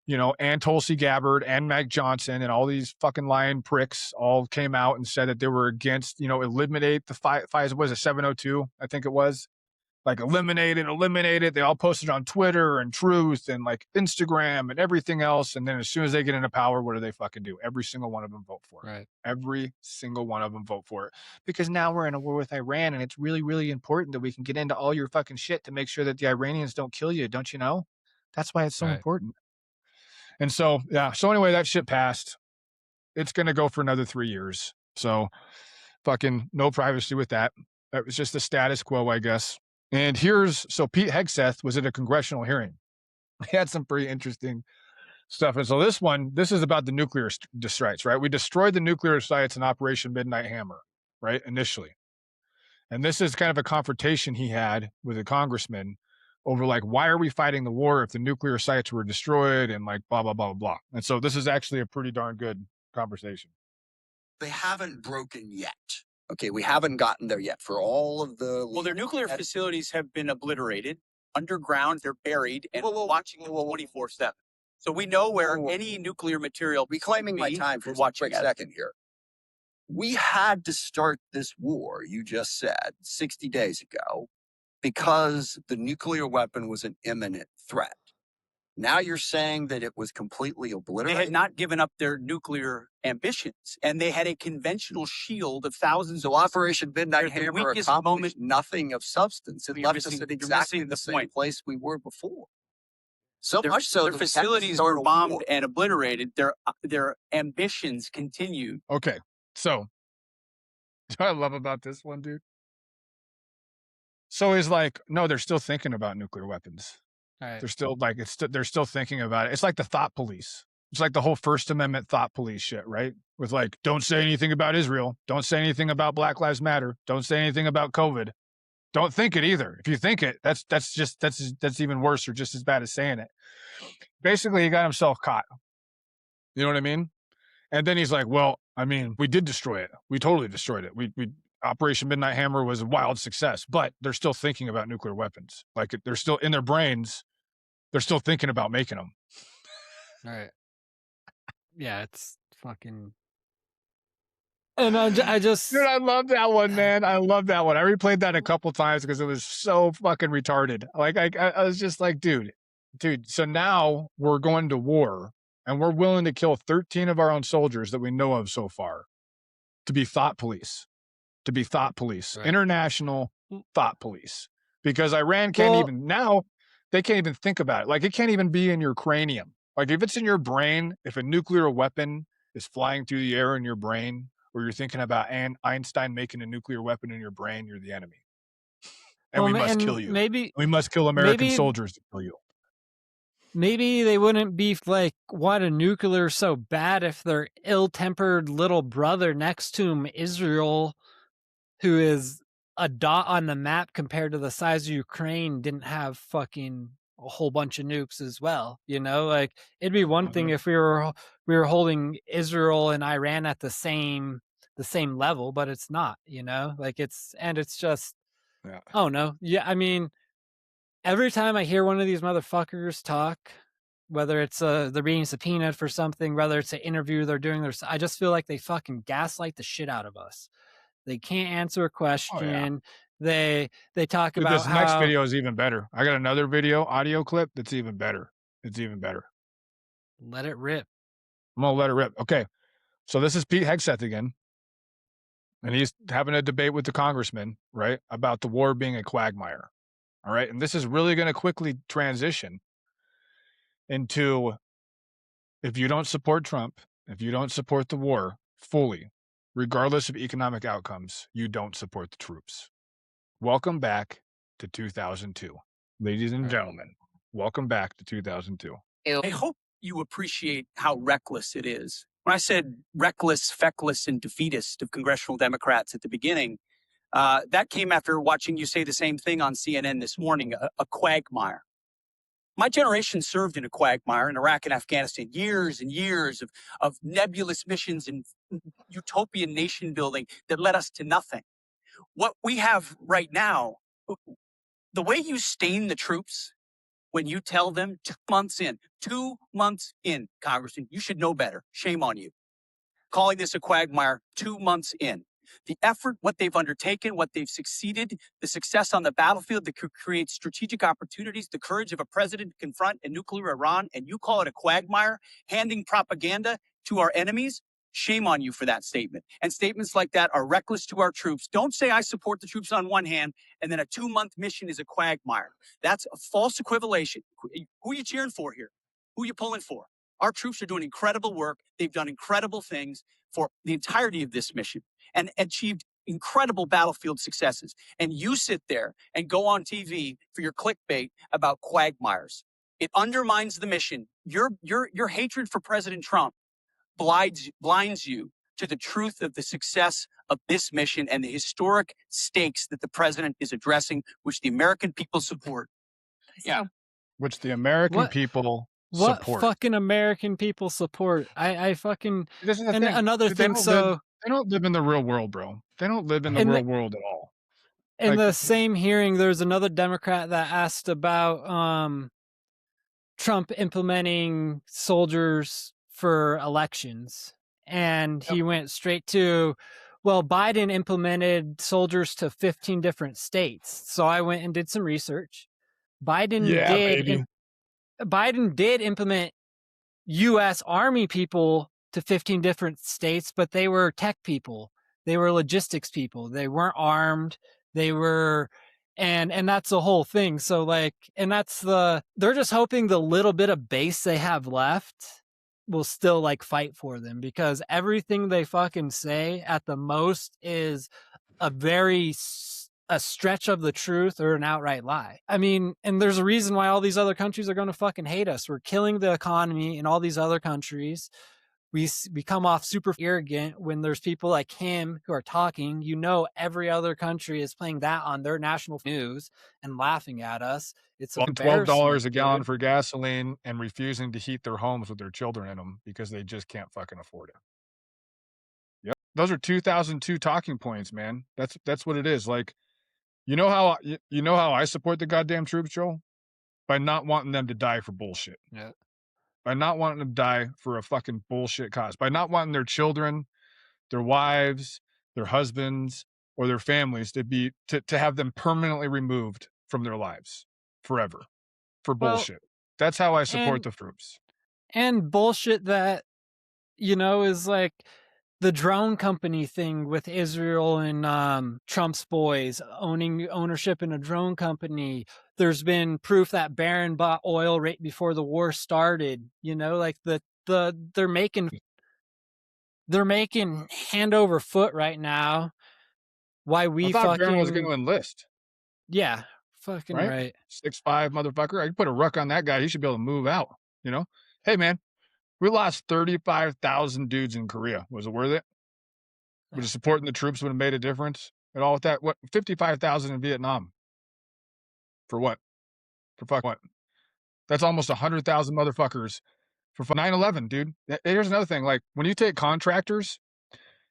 and Tulsi Gabbard and Mac Johnson and all these fucking lying pricks all came out and said that they were against, eliminate the FISA. Was it 702? I think it was. Like eliminate it. They all posted on Twitter and Truth and like Instagram and everything else. And then as soon as they get into power, what do they fucking do? Every single one of them vote for it. right, Every single one of them vote for it. Because now we're in a war with Iran and it's really, really important that we can get into all your fucking shit to make sure that the Iranians don't kill you. Don't you know? That's why it's so right. important. And so, yeah. So anyway, that shit passed. It's going to go for another 3 years. So fucking no privacy with that. That was just the status quo, I guess. And so Pete Hegseth was at a congressional hearing. He had some pretty interesting stuff. And so this is about the nuclear strikes, right? We destroyed the nuclear sites in Operation Midnight Hammer, right? Initially. And this is kind of a confrontation he had with a congressman over like, why are we fighting the war if the nuclear sites were destroyed and like blah, blah, blah, blah, blah. And so this is actually a pretty darn good conversation. They haven't broken yet. Okay, we haven't gotten there yet for all of the. Well, their nuclear facilities have been obliterated. Underground, they're buried, and we're watching them 24/7. So we know where any nuclear material. Reclaiming my time for a quick second here. We had to start this war, you just said, 60 days ago, because the nuclear weapon was an imminent threat. Now you're saying that it was completely obliterated? They had not given up their nuclear ambitions, and they had a conventional shield of thousands So of. Operation Midnight They're the Hammer weakest accomplished nothing of substance. It You're left us missing- at you're exactly missing the the same point. place we were before. So Their, much so their that we had to facilities start were a bombed war. and obliterated. Their ambitions continued. Okay. So what I love about this one, dude. So he's like, no, they're still thinking about nuclear weapons. Right. They're still like, they're still thinking about it. It's like the thought police. It's like the whole First Amendment thought police shit, right? With like, don't say anything about Israel. Don't say anything about Black Lives Matter. Don't say anything about COVID. Don't think it either. If you think it, that's even worse or just as bad as saying it. Basically, he got himself caught. You know what I mean? And then he's like, well, I mean, we did destroy it. We totally destroyed it. We Operation Midnight Hammer was a wild success, but they're still thinking about nuclear weapons. Like they're still in their brains. They're still thinking about making them. Right. Yeah, it's fucking. And I just. Dude, I love that one, man. I love that one. I replayed that a couple times because it was so fucking retarded. Like I was just like, dude. So now we're going to war, and we're willing to kill 13 of our own soldiers that we know of so far to be thought police. Right. International thought police. Because Iran they can't even think about it. Like it can't even be in your cranium. Like if it's in your brain, if a nuclear weapon is flying through the air in your brain, or you're thinking about Einstein making a nuclear weapon in your brain, you're the enemy. And we must kill you. We must kill American soldiers to kill you. Maybe they wouldn't be like, want a nuclear so bad if their ill-tempered little brother next to him, Israel, who is a dot on the map compared to the size of Ukraine, didn't have fucking a whole bunch of nukes as well. Like it'd be one thing if we were holding Israel and Iran at the same level, but it's not. Like it's just, yeah. Oh no, yeah. I mean, every time I hear one of these motherfuckers talk, whether it's they're being subpoenaed for something, whether it's an interview they're doing, I just feel like they fucking gaslight the shit out of us. They can't answer a question. Oh, yeah. They talk Dude, about this next how video is even better. I got another audio clip that's even better. It's even better. let it rip. I'm gonna let it rip. Okay, so this is Pete Hegseth again, and he's having a debate with the congressman, right, about the war being a quagmire. All right, and this is really going to quickly transition into if you don't support Trump, if you don't support the war fully, regardless of economic outcomes, you don't support the troops. Welcome back to 2002. Ladies and gentlemen, welcome back to 2002. I hope you appreciate how reckless it is. When I said reckless, feckless, and defeatist of congressional Democrats at the beginning, that came after watching you say the same thing on CNN this morning, a quagmire. My generation served in a quagmire in Iraq and Afghanistan, years and years of nebulous missions and utopian nation building that led us to nothing. What we have right now, the way you stain the troops when you tell them 2 months in, Congressman, you should know better. Shame on you. Calling this a quagmire 2 months in. The effort, what they've undertaken, what they've succeeded, the success on the battlefield that could create strategic opportunities, the courage of a president to confront a nuclear Iran, and you call it a quagmire, handing propaganda to our enemies. Shame on you for that statement. And statements like that are reckless to our troops. Don't say I support the troops on one hand, and then a 2-month mission is a quagmire. That's a false equivalation. Who are you cheering for here? Who are you pulling for? Our troops are doing incredible work. They've done incredible things for the entirety of this mission and achieved incredible battlefield successes. And you sit there and go on TV for your clickbait about quagmires. It undermines the mission. Your hatred for President Trump blinds you to the truth of the success of this mission and the historic stakes that the president is addressing, which the American people support. Yeah. Which the American What people what support. fucking American people support? I fucking This is the and thing. another Dude, thing. So they don't live in the real world, bro. They don't live in the in real the world at all. in Like, the same hearing, there's another Democrat that asked about Trump implementing soldiers for elections. And he went straight to, well, Biden implemented soldiers to 15 different states. So I went and did some research. yeah, baby. Biden did implement US Army people to 15 different states, but they were tech people. They were logistics people. They weren't armed. They were and that's the whole thing. So like and that's they're just hoping the little bit of base they have left will still like fight for them, because everything they fucking say at the most is a stretch of the truth or an outright lie. I mean, and there's a reason why all these other countries are going to fucking hate us. We're killing the economy in all these other countries. We come off super arrogant when there's people like him who are talking. You know, every other country is playing that on their national news and laughing at us. It's $12 a gallon dude. for gasoline and refusing to heat their homes with their children in them because they just can't fucking afford it. Yep. Those are 2002 talking points, man. That's what it is. Like, you know how I support the goddamn troops, Joel? By not wanting them to die for bullshit. Yeah. By not wanting them to die for a fucking bullshit cause. By not wanting their children, their wives, their husbands, or their families to have them permanently removed from their lives forever for bullshit. That's how I support the troops. And bullshit that, you know, is like the drone company thing with Israel and Trump's boys ownership in a drone company. There's been proof that Barron bought oil right before the war started. You know, like they're making hand over foot right now. Why we I thought Barron was fucking going to enlist. yeah, fucking right. 6'5" motherfucker. I could put a ruck on that guy. He should be able to move out. You know, hey man, we lost 35,000 dudes in Korea. Was it worth it? Would supporting the troops would have made a difference at all with that? What 55,000 in Vietnam? For what? For fuck what? That's almost 100,000 motherfuckers for 9/11, dude. Here's another thing. Like when you take contractors,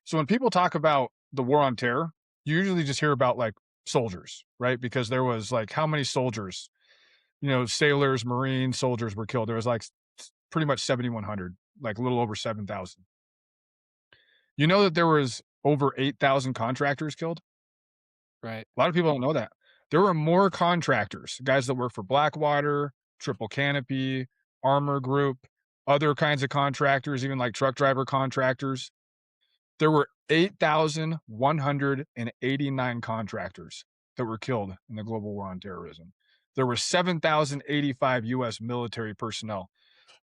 so when people talk about the war on terror, you usually just hear about like soldiers, right? Because there was like how many soldiers, you know, sailors, Marine soldiers were killed. There was like pretty much 7,100, like a little over 7,000. You know that there was over 8,000 contractors killed? Right. A lot of people don't know that. There were more contractors, guys that work for Blackwater, Triple Canopy, Armor Group, other kinds of contractors, even like truck driver contractors. There were 8,189 contractors that were killed in the global war on terrorism. There were 7,085 US military personnel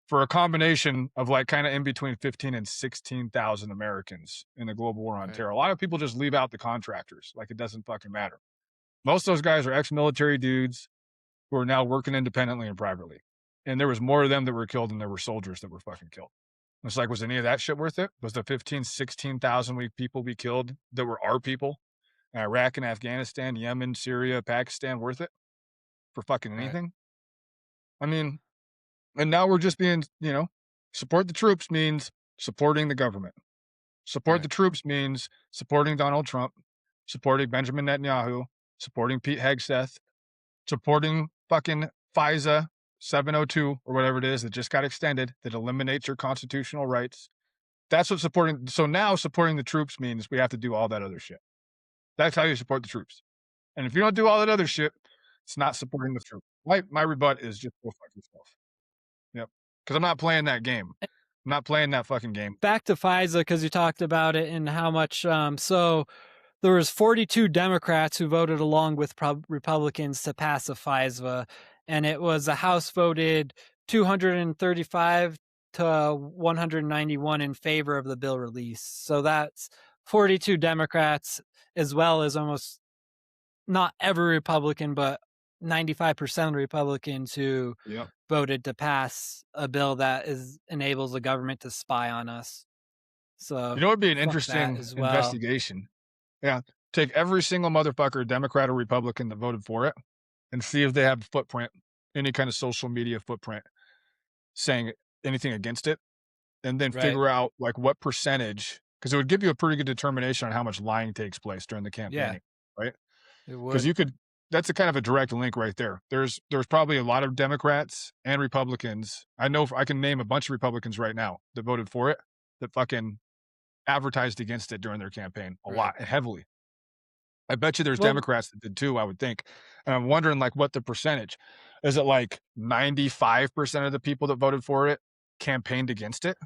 for a combination of like kind of in between 15 and 16,000 Americans in the global war on Right. terror. A lot of people just leave out the contractors, like it doesn't fucking matter. Most of those guys are ex-military dudes who are now working independently and privately. And there was more of them that were killed than there were soldiers that were fucking killed. It's like, was any of that shit worth it? Was the 15, 16,000 people we killed that were our people in Iraq and Afghanistan, Yemen, Syria, Pakistan worth it for fucking Right. anything? I mean, and now we're just being, support the troops means supporting the government. Support Right. the troops means supporting Donald Trump, supporting Benjamin Netanyahu, supporting Pete Hegseth, supporting fucking FISA 702 or whatever it is that just got extended that eliminates your constitutional rights. That's what supporting. So now supporting the troops means we have to do all that other shit. That's how you support the troops. And if you don't do all that other shit, it's not supporting the troops. My rebut is just go fuck yourself. Yep. Because I'm not playing that game. I'm not playing that fucking game. Back to FISA, because you talked about it and how much. So there was 42 Democrats who voted along with Republicans to pass a FISA, and it was a House voted 235 to 191 in favor of the bill release. So that's 42 Democrats, as well as almost not every Republican, but 95% of Republicans who Yep. voted to pass a bill that enables the government to spy on us. So You know, it'd be an fuck that interesting as well. investigation. Yeah. Take every single motherfucker, Democrat or Republican, that voted for it and see if they have a footprint, any kind of social media footprint saying anything against it. And then Right. figure out like what percentage, because it would give you a pretty good determination on how much lying takes place during the campaigning, right? It Because would. you could, that's a kind of a direct link right there. There's probably a lot of Democrats and Republicans. I know I can name a bunch of Republicans right now that voted for it that fucking advertised against it during their campaign a Right. lot, heavily. I bet you there's Well- Democrats that did too, I would think. And I'm wondering like what the percentage. Is it like 95% of the people that voted for it campaigned against it?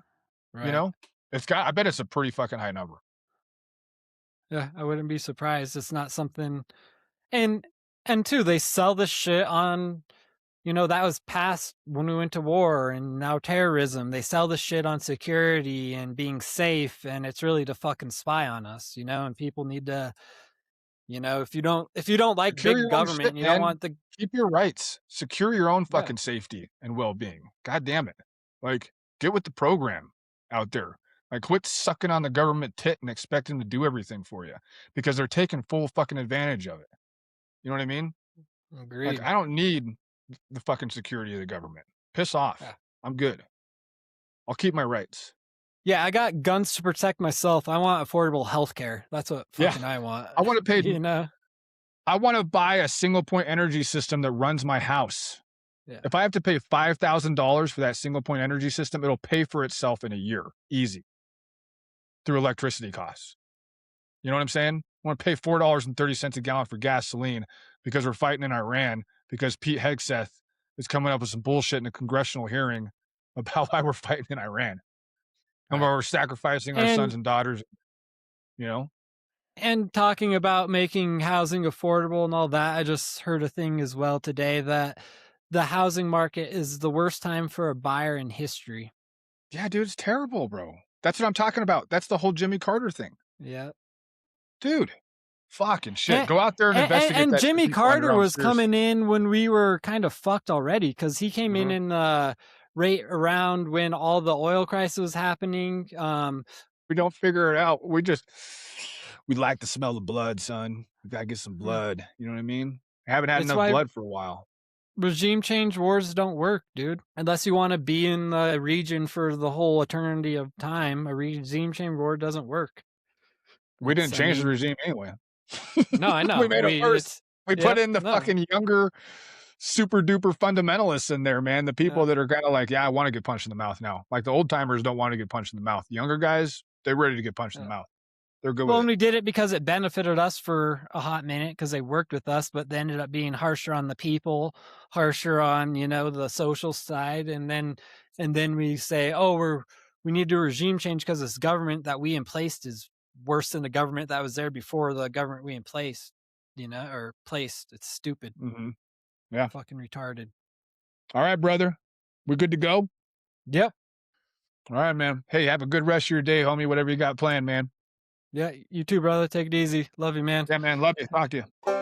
Right. You know? I bet it's a pretty fucking high number. Yeah, I wouldn't be surprised. It's not something, and too, they sell this shit on, that was passed when we went to war, and now terrorism. They sell this shit on security and being safe, and it's really to fucking spy on us, and people need to, if you don't like Secure big your own government, shit, you don't man. want the Keep your rights. Secure your own Yeah. fucking safety and well-being. God damn it. Like, get with the program out there. Like, quit sucking on the government tit and expecting to do everything for you because they're taking full fucking advantage of it. You know what I mean? agreed. Like, I don't need the fucking security of the government. Piss off. Yeah. I'm good. I'll keep my rights. Yeah, I got guns to protect myself. I want affordable health care. That's what fucking I want. I want to pay. I I want to buy a single point energy system that runs my house. Yeah. If I have to pay $5,000 for that single point energy system, it'll pay for itself in a year, easy, through electricity costs. You know what I'm saying? I want to pay $4.30 a gallon for gasoline because we're fighting in Iran because Pete Hegseth is coming up with some bullshit in a congressional hearing about why we're fighting in Iran and why we're sacrificing our sons and daughters, And talking about making housing affordable and all that, I just heard a thing as well today that the housing market is the worst time for a buyer in history. Yeah, dude, it's terrible, bro. That's what I'm talking about. That's the whole Jimmy Carter thing. Yeah. Dude, fucking shit. Go out there and investigate and that shit Jimmy before Carter you're was upstairs. coming in when we were kind of fucked already, because he came in right around when all the oil crisis was happening. We don't figure it out. We like to smell the blood, son. We gotta get some blood. You know what I mean? I haven't had That's enough why- blood for a while. Regime change wars don't work, dude. Unless you want to be in the region for the whole eternity of time, a regime change war doesn't work. We didn't change the regime anyway. No, I know. We made it worse. We put in the no. fucking younger, super duper fundamentalists in there, man. The people that are kind of like, yeah, I want to get punched in the mouth now. Like the old timers don't want to get punched in the mouth. The younger guys, they're ready to get punched in the mouth. they're good Well, with and it. we did it because it benefited us for a hot minute because they worked with us, but they ended up being harsher on the people, harsher on, you know, the social side. And then we say, oh, we need to do a regime change because this government that we emplaced is worse than the government that was there before the government we emplaced, you know, or placed. It's stupid. Mm-hmm. Yeah. Fucking retarded. All right, brother. We good to go? Yep. All right, man. Hey, have a good rest of your day, homie. Whatever you got planned, man. Yeah. You too, brother. Take it easy. Love you, man. Yeah, man. Love you. Talk to you.